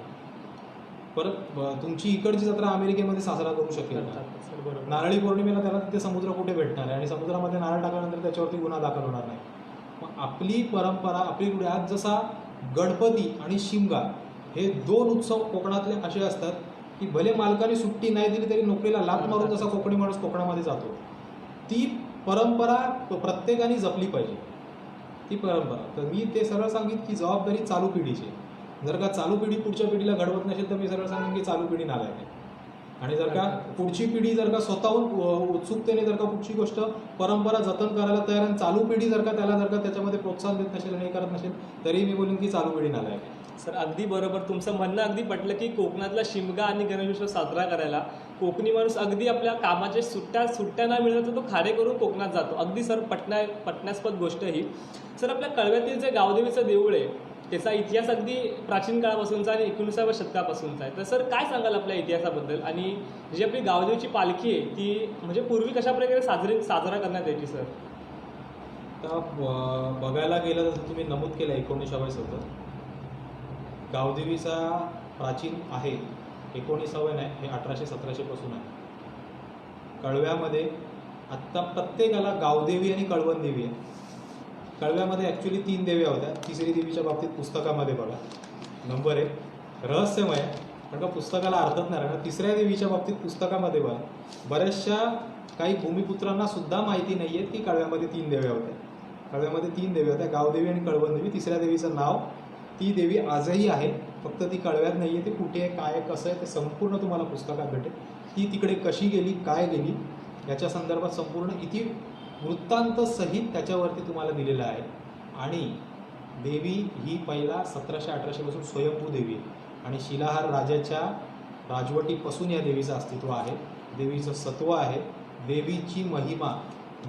परत तुमची इकडची जत्रा अमेरिकेमध्ये साजरा करू शकेल का? नारळी पौर्णिमेला त्याला तिथे समुद्र कुठे भेटणार आहे आणि समुद्रामध्ये नारळ टाकल्यानंतर त्याच्यावरती गुन्हा दाखल होणार नाही. मग आपली परंपरा, आपली रूढी, आज जसा गणपती आणि शिमगा हे 2 उत्सव कोकणातले असे असतात की भले मालकाने सुट्टी नाही दिली तरी नोकरीला लाथ मारून जसा कोकणी माणूस कोकणामध्ये जातो, ती परंपरा प्रत्येकाने जपली पाहिजे, ती परंपरा. तर मी ते सरळ सांगितलं की जबाबदारी चालू पिढीची. जर का चालू पिढी पुढच्या पिढीला घडवत नसेल तर मी सरळ सांगेन की चालू पिढी नालायक आहे. आणि जर का पुढची पिढी जर का स्वतःहून उत्सुकतेने जर का कुठची गोष्ट परंपरा जतन करायला तयार आणि चालू पिढी जर का त्याच्यामध्ये प्रोत्साहन देत नसेल आणि करत नसेल, तरी मी बोलेन की चालू पिढी नालायक आहे. सर अगदी बरोबर, तुमचं म्हणणं अगदी पटलं की कोकणातला शिमगा आणि गणेशोत्सव साजरा करायला कोकणी माणूस अगदी आपल्या कामाच्या सुट्ट्या नाही मिळत तर तो खाडे करून कोकणात जातो. अगदी सर पटण्यास्पद गोष्ट ही. सर आपल्या कळव्यातील जे गावदेवीचं देऊळ आहे त्याचा इतिहास अगदी प्राचीन काळापासूनचा आणि 19व्या शतकापासूनचा आहे. तर सर काय सांगाल आपल्या इतिहासाबद्दल, आणि जी आपली गावदेवीची पालखी आहे ती म्हणजे पूर्वी कशा प्रकारे साजरा करण्यात यायची सर? तर बघायला गेलं तर तुम्ही नमूद केलं 19व्या शतक गावदेवीचा प्राचीन आहे, 19व्या नाही, हे 1800-1700 पासून आहे. कळव्यामध्ये आत्ता प्रत्येकाला गावदेवी आणि कळवण देवी आहे. कळव्यामध्ये ॲक्च्युली 3 देव्या होत्या. तिसरी देवीच्या बाबतीत पुस्तकामध्ये बघा नंबर 1 रहस्यमय, कारण का पुस्तकाला अर्थच नाही राहणार. 3ऱ्या देवीच्या बाबतीत पुस्तकामध्ये बघा बऱ्याचशा काही भूमिपुत्रांना सुद्धा माहिती नाही आहे की कळव्यामध्ये 3 देव्या होत्या. कळव्यामध्ये 3 देवी होत्या, गावदेवी आणि कळवण देवी. 3ऱ्या देवीचं नाव, ती देवी आजही आहे, फक्त ती कळव्यात नाही आहे. ती कुठे आहे, काय कसं आहे ते संपूर्ण तुम्हाला पुस्तकात भेटेल. ती तिकडे कशी गेली, काय गेली याच्या संदर्भात संपूर्ण वृत्तांत सहित त्याच्यावरती तुम्हाला दिलेलं आहे. आणि देवी ही पहिला 1700-1800 पासून स्वयंभू देवी आहे आणि शिलाहार राजाच्या राजवटीपासून या देवीचं अस्तित्व आहे. देवीचं सत्व आहे, देवीची महिमा,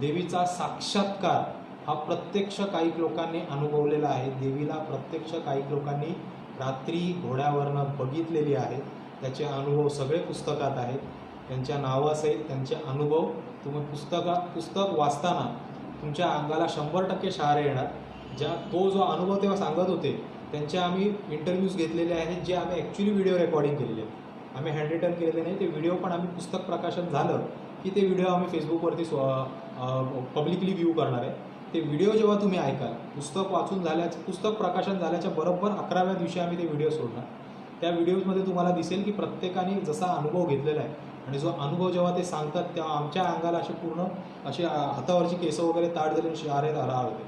देवीचा साक्षात्कार हा प्रत्यक्ष काही लोकांनी अनुभवलेला आहे. देवीला प्रत्यक्ष काही लोकांनी रात्री घोड्यावरनं बघितलेली आहे. त्याचे अनुभव सगळे पुस्तकात आहेत. त्यांच्या नावासहित त्यांचे अनुभव तुम्ही पुस्तक वाचताना तुमच्या अंगाला 100% शहारे येणार. तो जो अनुभव तेव्हा सांगत होते त्यांचे आम्ही इंटरव्ह्यूज घेतलेले आहेत, जे आम्ही ॲक्च्युली व्हिडिओ रेकॉर्डिंग केलेले आहेत. आम्ही हँड रिटन केलेले नाही, ते व्हिडिओ पण आम्ही पुस्तक प्रकाशन झालं की ते व्हिडिओ आम्ही फेसबुकवरती पब्लिकली व्ह्यू करणार आहे. ते व्हिडिओ जेव्हा तुम्ही ऐकाल, पुस्तक प्रकाशन झाल्याच्या बरोबर 11व्या दिवशी आम्ही ते व्हिडिओ सोडणार. त्या व्हिडिओजमध्ये तुम्हाला दिसेल की प्रत्येकाने जसा अनुभव घेतलेला आहे आणि जो अनुभव जेव्हा ते सांगतात तेव्हा आमच्या अंगाला असे हातावरची केसं वगैरे ताट झाले, शहारे धारा होते.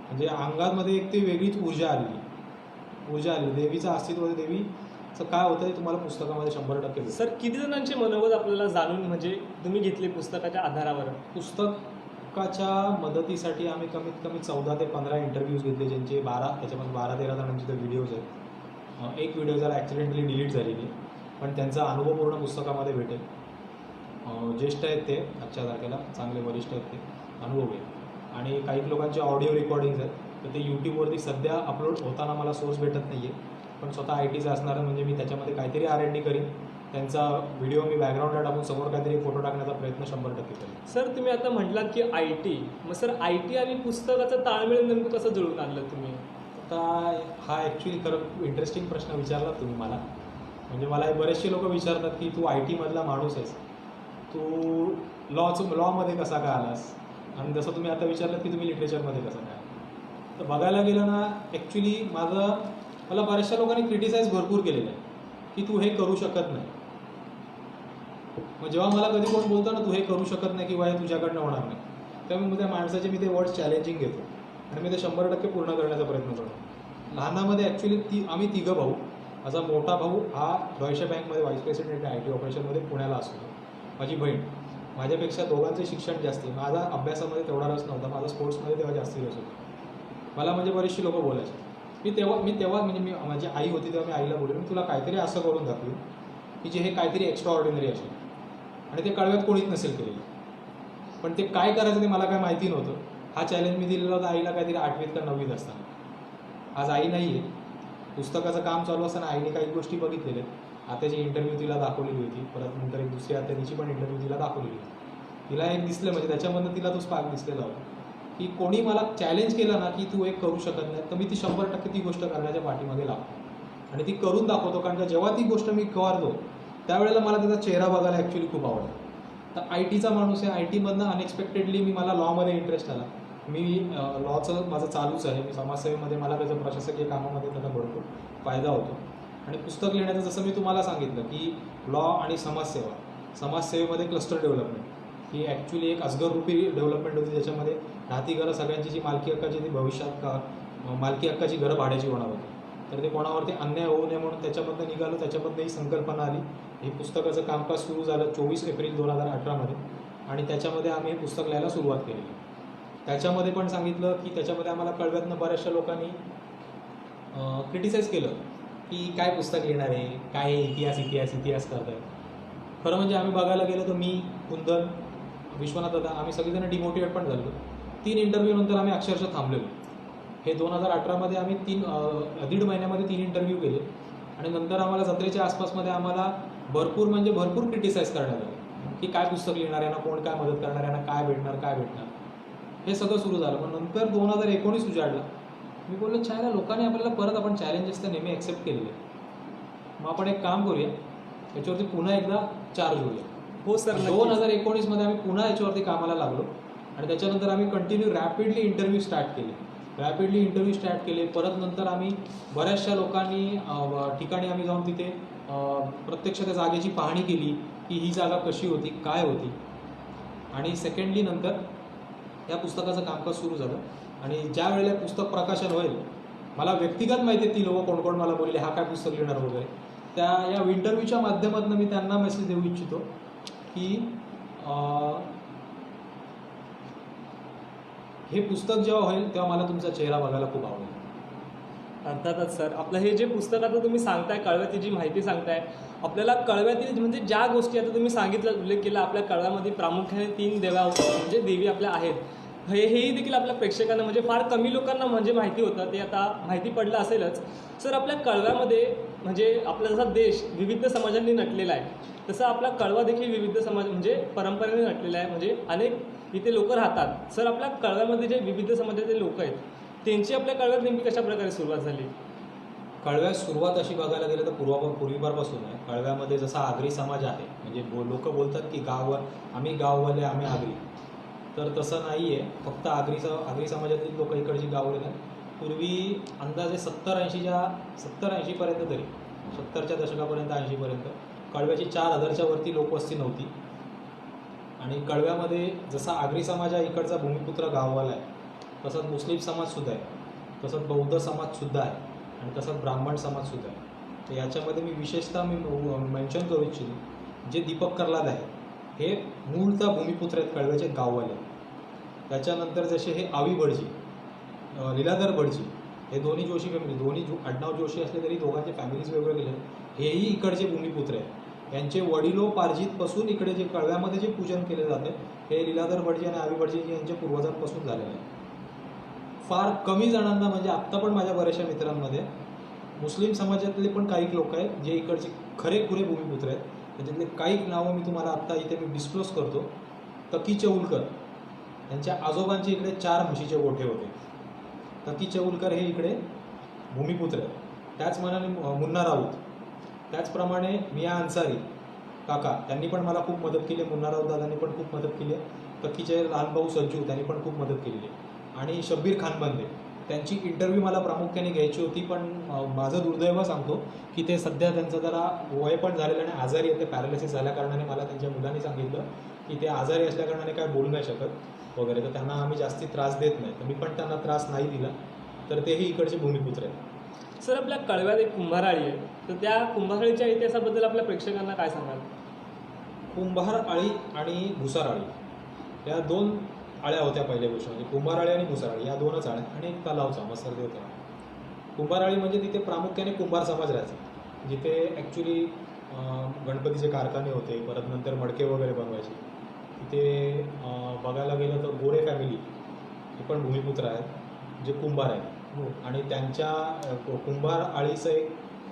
म्हणजे अंगामध्ये एक ती वेगळीच ऊर्जा आली. देवीचं अस्तित्व, देवीचं काय होतं हे तुम्हाला पुस्तकामध्ये 100% सर किती जणांचे मनोगत आपल्याला जाणून म्हणजे तुम्ही घेतले पुस्तकाच्या आधारावर? पुस्तकाच्या मदतीसाठी आम्ही कमीत कमी 14 ते 15 इंटरव्ह्यूज घेतले, ज्यांचे त्याच्यामध्ये 12-13 जणांचे तर व्हिडिओज आहेत. एक व्हिडिओ जरा ॲक्सिडेंटली डिलीट झालेली, पण त्यांचा अनुभव पूर्ण पुस्तकामध्ये भेटेल. ज्येष्ठ आहेत ते, आजच्या तारखेला चांगले वरिष्ठ आहेत ते, अनुभव आहे. आणि काही लोकांचे ऑडिओ रेकॉर्डिंग्स आहेत, तर ते यूट्यूबवरती सध्या अपलोड होताना मला सोर्स भेटत नाही आहे. पण स्वतः आय टीचं असणारं म्हणजे मी त्याच्यामध्ये काहीतरी R&D करीन, त्यांचा व्हिडिओ मी बॅकग्राऊंडला टाकून समोर काहीतरी फोटो टाकण्याचा प्रयत्न 100% करेन. सर तुम्ही आता म्हटलात की IT, मग सर IT आणि पुस्तकाचं ताळमेळ नेमकं कसं जुळवून आणलं तुम्ही? आता हा ॲक्च्युली खरं इंटरेस्टिंग प्रश्न विचारला तुम्ही मला. म्हणजे मला बरेचसे लोक विचारतात की तू IT मधला माणूस आहेस, तू लॉमध्ये कसा काय आलास, आणि जसं तुम्ही आता विचारलं की तुम्ही लिटरेचरमध्ये कसं काय. तर बघायला गेलं ना, ॲक्च्युली मला बऱ्याचशा लोकांनी क्रिटिसाइज भरपूर केलेलं आहे की तू हे करू शकत नाही. मग जेव्हा मला कधी कोण बोलतो ना तू हे करू शकत नाही किंवा हे तुझ्याकडनं होणार नाही, तेव्हा त्या माणसाचे मी ते वर्ड्स चॅलेंजिंग घेतो आणि मी ते 100% पूर्ण करण्याचा प्रयत्न करतो. लहानामध्ये ॲक्च्युली आम्ही तिघं भाऊ. माझा मोठा भाऊ हा डॉयशे बँकमध्ये व्हाईस प्रेसिडेंट आहे, IT ऑपरेशनमध्ये पुण्याला असतो. माझी बहीण, माझ्यापेक्षा दोघांचं शिक्षण जास्त आहे. माझा अभ्यासामध्ये तेवढा रस नव्हता, माझा स्पोर्ट्समध्ये तेव्हा जास्ती रस होता. मला म्हणजे बरीचशी लोकं बोलायचे. मी माझी आई होती तेव्हा मी आईला बोललो, मी तुला काहीतरी असं करून दाखवू की जे हे काहीतरी एक्स्ट्रा ऑर्डिनरी असेल आणि ते कळव्यात कोणीच नसेल केलेलं. पण ते काय करायचं ते मला काय माहिती नव्हतं. हा चॅलेंज मी दिलेला होता आईला काहीतरी 8वीत का 9वीत असताना. आज आई नाही आहे, पुस्तकाचं काम चालू असताना आईने काही गोष्टी बघितलेल्या. आत्याची इंटरव्ह्यू तिला दाखवलेली होती, परत नंतर एक दुसरी आत्या तिची पण इंटरव्ह्यू तिला दाखवलेली होती. तिला एक दिसलं, म्हणजे त्याच्यामधनं तिला तो स्पार्क दिसलेला होता की कोणी मला चॅलेंज केलं ना की तू एक करू शकत नाही, तर मी ती 100% ती गोष्ट करण्याच्या पाठीमागे लागतो आणि ती करून दाखवतो. कारण का जेव्हा ती गोष्ट मी करतो त्यावेळेला मला त्याचा चेहरा बघायला ॲक्च्युली खूप आवडतं. तर IT माणूस आहे. IT अनएक्सपेक्टेडली मला लॉमध्ये इंटरेस्ट आला. मी लॉचं माझं चालूच आहे. मी समाजसेवेमध्ये मला त्याचा प्रशासकीय कामामध्ये त्याचा भरपूर फायदा होतो. आणि पुस्तक लिहिण्याचं जसं मी तुम्हाला सांगितलं की लॉ आणि समाजसेवेमध्ये क्लस्टर डेव्हलपमेंट ही ॲक्च्युली एक अजगररूपी डेव्हलपमेंट होती, ज्याच्यामध्ये राहती घरं सगळ्यांची जी मालकी हक्काची ती भविष्यात मालकी हक्काची घरं भाड्याची होणार होती. तर ते कोणावरती अन्याय होऊ नये म्हणून त्याच्यामधनं निघालो. त्याच्यामधनं ही संकल्पना आली. हे पुस्तकाचं कामकाज सुरू झालं 24 एप्रिल 2018 आणि त्याच्यामध्ये आम्ही हे पुस्तक लिहायला सुरुवात केली. त्याच्यामध्ये पण सांगितलं की त्याच्यामध्ये आम्हाला कळव्यातनं बऱ्याचशा लोकांनी क्रिटिसाइज केलं की काय पुस्तक लिहिणार आहे, काय इतिहास करत आहे. खरं म्हणजे आम्ही बघायला गेलो तर मी, कुंदन, विश्वनाथ दादा आम्ही सगळेजण डिमोटिवेट पण झालो. 3 इंटरव्ह्यू नंतर आम्ही अक्षरशः थांबलेलो. हे 2018 आम्ही 1.5 महिन्यामध्ये 3 इंटरव्ह्यू केले आणि नंतर आम्हाला जत्रेच्या आसपासमध्ये आम्हाला भरपूर क्रिटिसाइज करण्यात आलं की काय पुस्तक लिहिणार आहे ना, कोण काय मदत करणार आहे ना, काय भेटणार. हे सगळं सुरू झालं. पण नंतर 2019 उजाडला. मी बोललो छायला लोकांनी आपल्याला परत आपण चॅलेंजेस तर नेहमी ॲक्सेप्ट केलेले, मग आपण एक काम करूया, याच्यावरती पुन्हा एकदा चार्ज होऊया. हो सर. 2019 आम्ही पुन्हा याच्यावरती कामाला लागलो आणि त्याच्यानंतर आम्ही कंटिन्यू रॅपिडली इंटरव्ह्यू स्टार्ट केले. परत नंतर आम्ही बऱ्याचशा ठिकाणी आम्ही जाऊन तिथे प्रत्यक्ष त्या जागेची पाहणी केली की ही जागा कशी होती, काय होती. आणि सेकंडली नंतर या पुस्तकाचं कामकाज सुरू झालं आणि ज्या वेळेला पुस्तक प्रकाशन होईल, मला व्यक्तिगत माहिती आहे ती लोकं कोण मला बोलले हा काय पुस्तक लिहिणार वगैरे. या इंटरव्ह्यूच्या माध्यमातून मी त्यांना मेसेज देऊ इच्छितो की हे पुस्तक जेव्हा होईल तेव्हा मला तुमचा चेहरा बघायला खूप आवडेल. अर्थातच सर. आपलं हे जे पुस्तक आता तुम्ही सांगताय, कळव्याची जी माहिती सांगताय, आपल्याला कळव्यातील म्हणजे ज्या गोष्टी आता तुम्ही सांगितलं, उल्लेख केला, आपल्या कळव्यामध्ये प्रामुख्याने 3 म्हणजे देवी आपल्या आहेत. हेही देखील आपल्या प्रेक्षकांना म्हणजे फार कमी लोकांना म्हणजे माहिती होतं, ते आता माहिती पडलं असेलच. सर आपल्या कळव्यामध्ये म्हणजे आपला जसा देश विविध समाजांनी नटलेला आहे, तसं आपला कळवा देखील विविध समाज म्हणजे परंपरेने नटलेला आहे. म्हणजे अनेक इथे लोक राहतात. सर आपल्या कळव्यामध्ये जे विविध समाजाचे लोक आहेत त्यांची आपल्या कळव्यात नेमकी कशा प्रकारे सुरुवात झाली? कळव्यात सुरुवात अशी बघायला गेलं तर पूर्वीपारपासून आहे. कळव्यामध्ये जसा आगरी समाज आहे, म्हणजे लोक बोलतात की आम्ही गाववाले, आम्ही आगरी, तर तसं नाही आहे. फक्त आगरी समाजातील लोक इकडची गाववाले आहेत. पूर्वी अंदाजे 70-80पर्यंत तरी 70च्या दशकापर्यंत 80पर्यंत कळव्याची 4000च्या वरती लोकवस्ती नव्हती. आणि कळव्यामध्ये जसा आगरी समाज आहे, इकडचा भूमिपुत्र गाववाला आहे, तसंच मुस्लिम समाजसुद्धा आहे, तसंच बौद्ध समाजसुद्धा आहे आणि तसंच ब्राह्मण समाजसुद्धा आहे. तर याच्यामध्ये मी विशेषतः मेन्शन करू इच्छितो, जे दीपक कर्लाद आहे हे मूळचा भूमिपुत्र आहेत, कळव्याचे गाववाले. त्याच्यानंतर जसे हे आवी बडजी, लीलाधर बडजी, हे दोन्ही जोशी फॅमिली, दोन्ही आडनाव जोशी असले तरी दोघांचे फॅमिलीज वेगवेगळे आहेत. हेही इकडचे भूमिपुत्र आहेत. यांचे वडिलोपार्जितपासून इकडे जे कळव्यामध्ये जे पूजन केले जाते हे लीलाधर भटजी आणि आवी भटजी यांच्या पूर्वजांपासून झालेलं आहे. फार कमी जणांना, म्हणजे आत्ता पण माझ्या बऱ्याचशा मित्रांमध्ये मुस्लिम समाजातले पण काही लोक आहेत जे इकडचे खरेखुरे भूमिपुत्र आहेत. त्याच्यातले काही नावं मी तुम्हाला आत्ता इथे मी डिस्क्लोज करतो. तकी चौलकर यांच्या आजोबांचे इकडे 4 म्हशीचे गोठे होते. तकी चौलकर हे इकडे भूमिपुत्र आहेत. त्याच मनाने मुन्ना राऊत, त्याचप्रमाणे मिया अन्सारी काका, त्यांनी पण मला खूप मदत केली. मुन्ना राऊत दादांनी पण खूप मदत केली आहे. तकीचे लहान भाऊ सज्जू, त्यांनी पण खूप मदत केलेली आहे. आणि शब्बीर खानबंदे, त्यांची इंटरव्ह्यू मला प्रामुख्याने घ्यायची होती, पण माझं दुर्दैव सांगतो की ते सध्या त्यांचं जरा वय पण झालेलं आणि आजारी आहे. ते पॅरालिसिस झाल्या कारणाने मला त्यांच्या मुलांनी सांगितलं की ते आजारी असल्याकारणाने काय बोलू नाही शकत वगैरे, तर त्यांना आम्ही जास्ती त्रास देत नाही. तर मी पण त्यांना त्रास नाही दिला. तर तेही इकडचे भूमिपुत्र आहेत. सर, आपल्या कळव्यात एक कुंभाराळी आहे, तर त्या कुंभाराळीच्या इतिहासाबद्दल आपल्या प्रेक्षकांना काय सांगाल? कुंभार आळी आणि भुसार आळी या 2 आळ्या होत्या पहिल्या गोष्ट, म्हणजे कुंभाराळी आणि भुसाराळी या 2च आळ्या आणि एक तलावचा मत्सरदेव तलाव. कुंभाराळी म्हणजे तिथे प्रामुख्याने कुंभार समाज राहायचा, जिथे ॲक्च्युली गणपतीचे कारखाने होते, परत नंतर मडके वगैरे बनवायचे. तिथे बघायला गेलं तर गोरे फॅमिली हे पण भूमिपुत्र आहेत जे कुंभार आहेत. आणि त्यांच्या कुंभार आळीचं एक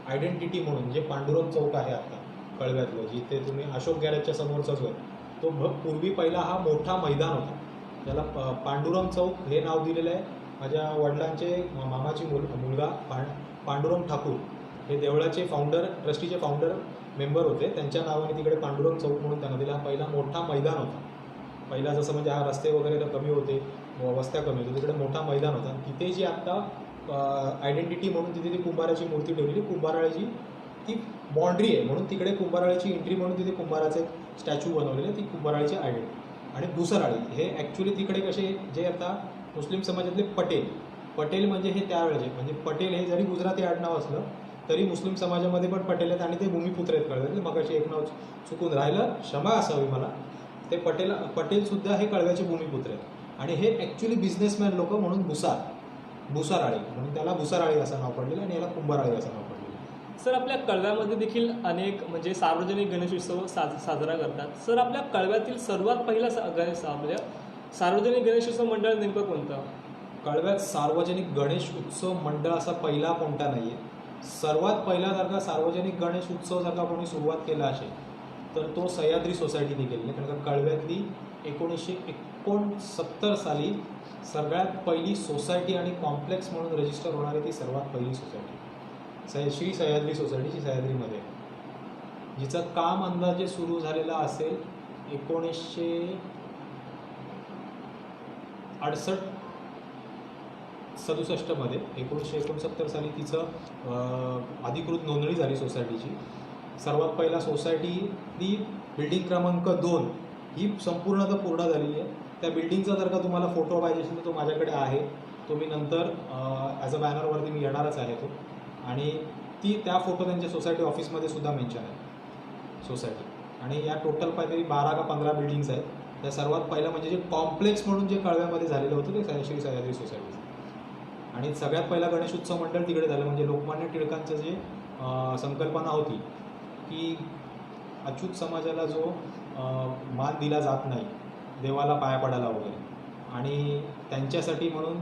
आयडेंटिटी म्हणून जे पांडुरंग चौक आहे आता कळव्यातलं, जिथे तुम्ही अशोक गॅरेजच्या समोरचाच आहे, तो पूर्वी पहिला हा मोठा मैदान होता. त्याला पांडुरंग चौक हे नाव दिलेलं आहे. माझ्या वडिलांचे मामाची मुलगा पांडुरंग ठाकूर हे देवळाचे फाउंडर, ट्रस्टीचे फाउंडर मेंबर होते. त्यांच्या नावाने तिकडे पांडुरंग चौक म्हणून त्यांना दिला. पहिला मोठा मैदान होता. पहिला जसं म्हणजे हा रस्ते वगैरे तर कमी होते, वस्त्या कमी होत्या, तिकडे मोठा मैदान होता. तिथे जी आत्ता आयडेंटिटी म्हणून तिथे ती कुंभाराची मूर्ती ठेवलेली, कुंभाराळीची ती बाँड्री आहे म्हणून तिकडे कुंभाराळीची एंट्री म्हणून तिथे कुंभाराचे एक स्टॅच्यू बनवलेले, ती कुंभाराळीची आयडेंटिटी. आणि भुसाराळी हे ॲक्च्युली तिकडे कसे, जे आता मुस्लिम समाजातले पटेल म्हणजे हे त्यावेळेचे, म्हणजे पटेल हे जरी गुजराती आडनाव असलं तरी मुस्लिम समाजामध्ये पण पटेल आहेत आणि ते भूमिपुत्र आहेत. कळव्यातले मगाशी एक नाव चुकून राहिलं, क्षमा असावी मला. ते पटेलसुद्धा हे कळव्याचे भूमिपुत्र आहेत. आणि हे ॲक्च्युली बिझनेसमॅन लोक म्हणून भुसाराळी म्हणून त्याला भुसाराळी असं नाव पडलेलं आणि याला कुंभाराळी असं नाव पडलेलं. सर, आपल्या कळव्यामध्ये देखील अनेक म्हणजे सार्वजनिक गणेश उत्सव साजरा करतात. सर, आपल्या कळव्यातील सर्वात पहिला म्हणजे सार्वजनिक गणेश उत्सव मंडळ नेमकं कोणतं? कळव्यात सार्वजनिक गणेश उत्सव मंडळ असा पहिला कोणता नाही आहे. सर्वात पहिला जर का सार्वजनिक गणेश उत्सव जर का कोणी सुरुवात केला असेल तर तो सह्याद्री सोसायटीने केलेला. कारण का कळव्यातली 1969 साली सगळ्यात पहिली सोसायटी आणि कॉम्प्लेक्स म्हणून रजिस्टर होणारी ती सर्वात पहिली सोसायटी श्री सह्याद्री सोसायटीची सह्याद्रीमध्ये, जिचं काम अंदाजे सुरू झालेलं असेल 1968-67 मध्ये. 1969 साली तिचं अधिकृत नोंदणी झाली सोसायटीची. सर्वात पहिला सोसायटी ती बिल्डिंग क्रमांक 2 ही संपूर्णतः पूर्ण झालेली आहे. त्या बिल्डिंगचा जर का तुम्हाला फोटो पाहिजे असेल तर तो माझ्याकडे आहे. तो मी नंतर ॲज अ बॅनरवरती मी येणारच आहे तो. आणि त्या फोटो त्यांच्या सोसायटी ऑफिसमध्ये सुद्धा मेन्शन आहे सोसायटी. आणि या टोटल काहीतरी 12 का 15 बिल्डिंग्स आहेत. त्या सर्वात पहिलं म्हणजे जे कॉम्प्लेक्स म्हणून जे कळव्यामध्ये झालेलं होतं ते श्री सह्याद्री सोसायटी. आणि सगळ्यात पहिला गणेश उत्सव मंडळ तिकडे झालं. म्हणजे लोकमान्य टिळकांचं जे संकल्पना होती की अच्युत समाजाला जो मान दिला जात नाही, देवाला पाया पडायला वगैरे, आणि त्यांच्यासाठी म्हणून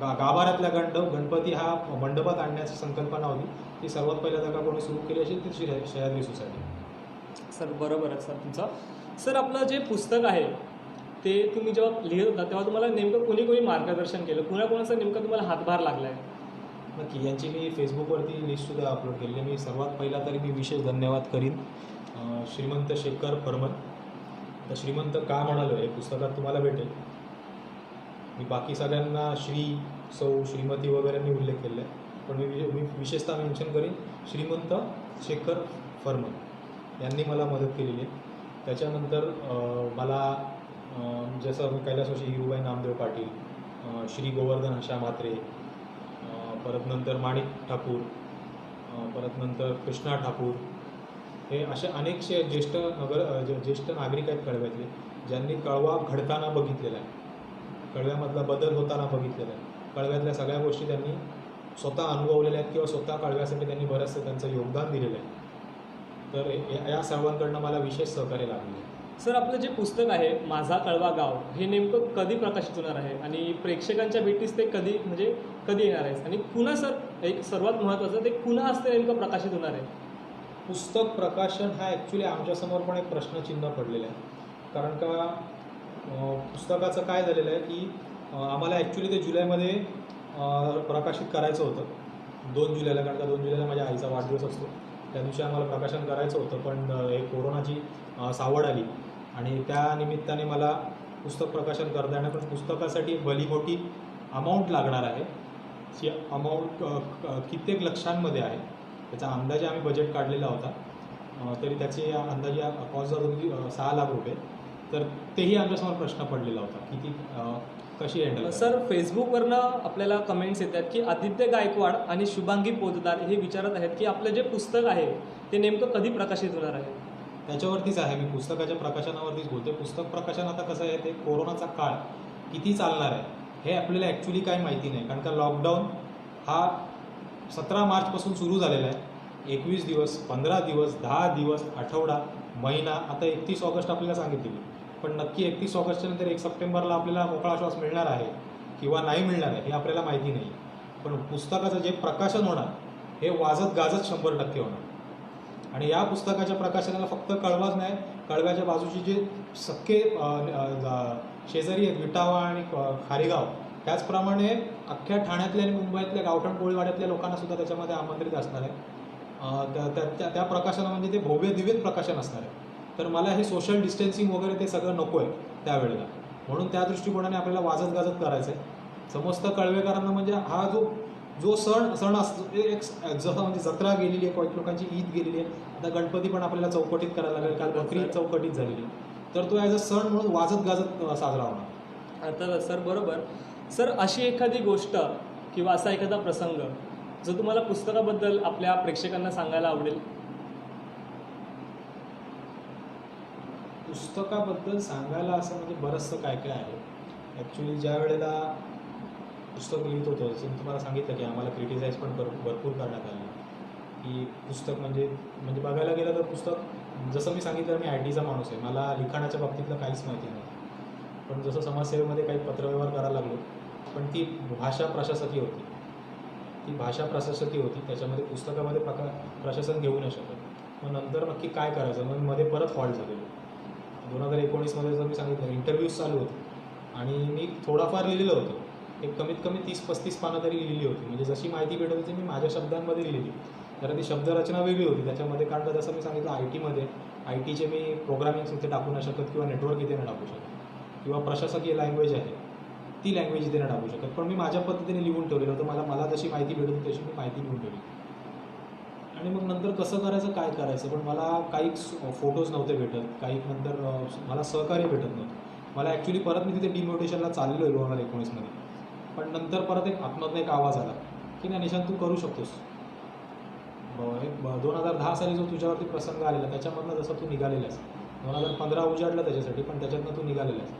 गाभाऱ्यातल्या गणपती हा मंडपात आणण्याची संकल्पना होती. ती सर्वात पहिल्या जागा कोणी सुरू केली असेल ती सह्याद्री सोसायटी. सर, बरोबर आहे सर तुमचं. सर, आपलं जे पुस्तक आहे ते तुम्ही जेव्हा लिहित होता तेव्हा तुम्हाला नेमकं कोणी मार्गदर्शन केलं, कोणाचा नेमका तुम्हाला हातभार लागला आहे? नक्की, यांची मी फेसबुकवरती लिस्टसुद्धा अपलोड केली आहे. मी सर्वात पहिला तरी मी विशेष धन्यवाद करीन श्रीमंत शेखर फर्मन. तर श्रीमंत का म्हणालो हे पुस्तकात तुम्हाला भेटेल. मी बाकी सगळ्यांना श्री, सौ, श्रीमती वगैरेंनी उल्लेख केलेला आहे, पण मी विशेषतः मेन्शन करीन श्रीमंत शेखर फर्मन यांनी मला मदत केलेली आहे. त्याच्यानंतर मला जसं मी कैलासवासी हिरूबाई नामदेव पाटील, श्री गोवर्धन हशा म्हात्रे, परत नंतर माणिक ठाकूर, परत नंतर कृष्णा ठाकूर, हे असे अनेकसे ज्येष्ठ नागरिक आहेत कळव्यातले, ज्यांनी कळवा घडताना बघितलेला आहे, कळव्यामधला बदल होताना बघितलेला आहे. कळव्यातल्या सगळ्या गोष्टी त्यांनी स्वतः अनुभवलेल्या आहेत किंवा स्वतः कळव्यासाठी त्यांनी बरंचसं त्यांचं योगदान दिलेलं आहे. तर या सर्वांकडनं मला विशेष सहकार्य लाभले. सर, आपलं जे पुस्तक आहे माझा कळवा गाव हे नेमकं कधी प्रकाशित होणार आहे आणि प्रेक्षकांच्या भेटीस ते कधी म्हणजे कधी येणार आहे आणि पुन्हा सर एक सर्वात महत्त्वाचं ते पुन्हा असं नेमकं प्रकाशित होणार आहे? पुस्तक प्रकाशन हा ॲक्च्युली आमच्यासमोर पण एक प्रश्नचिन्ह पडलेलं आहे. कारण का पुस्तकाचं काय झालेलं आहे की आम्हाला ॲक्च्युली ते जुलैमध्ये प्रकाशित करायचं होतं, 2 जुलैला. कारण का 2 जुलैला माझ्या आईचा वाढदिवस असतो, त्या दिवशी आम्हाला प्रकाशन करायचं होतं. पण हे कोरोनाची सावड आली आणि त्या निमित्ताने मला पुस्तक प्रकाशन करता येणार. पण पुस्तकासाठी एक भली मोठी अमाऊंट लागणार आहे. ती अमाऊंट कित्येक लक्षांमध्ये आहे. त्याचा अंदाजे आम्ही बजेट काढलेला होता. तरी त्याची अंदाजे कॉस्ट झाली होती 6 लाख रुपये. तर तेही आमच्यासमोर प्रश्न पडलेला होता की ती कशी हँडल. सर, फेसबुकवरनं आपल्याला कमेंट्स येतात की आदित्य गायकवाड आणि शुभांगी पोद्दार हे विचारत आहेत की आपलं जे पुस्तक आहे ते नेमकं कधी प्रकाशित होणार आहे? त्याच्यावरतीच आहे, मी पुस्तकाच्या प्रकाशनावरतीच बोलतो. पुस्तक प्रकाशन आता कसं आहे, ते कोरोनाचा काळ किती चालणार आहे हे आपल्याला ॲक्च्युली काही माहिती नाही. कारण का लॉकडाऊन हा 17 मार्चपासून सुरू झालेला आहे. 21 दिवस, 15 दिवस, 10 दिवस, आठवडा, महिना, आता 31 ऑगस्ट आपल्याला सांगितलेली. पण नक्की 31 ऑगस्टच्या नंतर 1 सप्टेंबरला आपल्याला मोकळा श्वास मिळणार आहे किंवा नाही मिळणार आहे हे आपल्याला माहिती नाही. पण पुस्तकाचं जे प्रकाशन होणार हे वाजत गाजत 100% होणार. आणि या पुस्तकाच्या प्रकाशनाला फक्त कळवाच नाही, कळव्याच्या बाजूचे जे सख्खे शेजारी आहेत विटावा आणि खारेगाव, त्याचप्रमाणे अख्ख्या ठाण्यातल्या आणि मुंबईतल्या गावठण कोळीवाड्यातल्या लोकांना सुद्धा त्याच्यामध्ये आमंत्रित असणार आहे. त्या प्रकाशनामध्ये ते भव्य दिव्य प्रकाशन असणार आहे. तर मला हे सोशल डिस्टन्सिंग वगैरे ते सगळं नको आहे त्यावेळेला. म्हणून त्या दृष्टिकोनाने आपल्याला वाजत गाजत करायचं आहे. समस्त कळवेकरांना म्हणजे हा जो सण असतो एक जसं म्हणजे जत्रा गेलेली आहे, काही लोकांची ईद गेलेली आहे, आता गणपती पण आपल्याला चौकटीत करायला लागेल. काल बकरी ईद चौकटीत झालेली आहे. तर तो ॲज अ सण म्हणून वाजत गाजत साजरा होणार. आता सर बरोबर. सर, अशी एखादी गोष्ट किंवा असा एखादा प्रसंग जो तुम्हाला पुस्तकाबद्दल आपल्या प्रेक्षकांना सांगायला आवडेल? पुस्तकाबद्दल सांगायला असं म्हणजे बरंचसं काय काय आहे. ॲक्च्युली ज्या वेळेला पुस्तक लिहित होतो, जसं मी तुम्हाला सांगितलं की आम्हाला क्रिटिसाईज पण भरपूर करण्यात आलं की पुस्तक म्हणजे बघायला गेलं तर पुस्तक, जसं मी सांगितलं मी IT चा माणूस आहे, मला लिखाणाच्या बाबतीतलं काहीच माहिती नाही. पण जसं समाजसेवेमध्ये काही पत्रव्यवहार करायला लागलो, पण ती भाषा प्रशासकीय होती. त्याच्यामध्ये पुस्तकामध्ये प्रशासन घेऊ नाही शकत. मग नंतर नक्की काय करायचं, मग मध्ये परत फॉल्ट झालेलो. 2019मध्ये जर मी सांगितलं इंटरव्ह्यूज चालू होते आणि मी थोडाफार लिहिलेलं होतं. एक कमीत कमी 30-35 पानं तरी लिहिली होती. म्हणजे जशी माहिती भेटत होती मी माझ्या शब्दांमध्ये लिहिली. तर ती शब्दरचना वेगळी होती त्याच्यामध्ये. कारण का जसं मी सांगितलं IT चे मी प्रोग्रामिंग इथे टाकू नाही शकत किंवा नेटवर्क इथे नाही टाकू शकत किंवा प्रशासकीय लँग्वेज आहे ती लँग्वेज इथे नाही टाकू शकत. पण मी माझ्या पद्धतीने लिहून ठेवलेलं होतं. मला जशी माहिती भेटत होती तशी मी माहिती लिहून ठेवली. आणि मग नंतर कसं करायचं काय करायचं, पण मला काही फोटोज नव्हते भेटत, काही नंतर मला सहकार्य भेटत नव्हतं. मला ॲक्च्युली परत मी तिथे डिमोटिवेशनला चाललो आहे 2019मध्ये. पण नंतर परत एक आत्महत्या एक आवाज आला की नाही निशांत, तू करू शकतोस. 2010 साली जो तुझ्यावरती प्रसंग आलेला त्याच्यामधनं जसं तू निघालेलास, 2015 उजाडलं त्याच्यासाठी, पण त्याच्यातनं तू निघालेलास,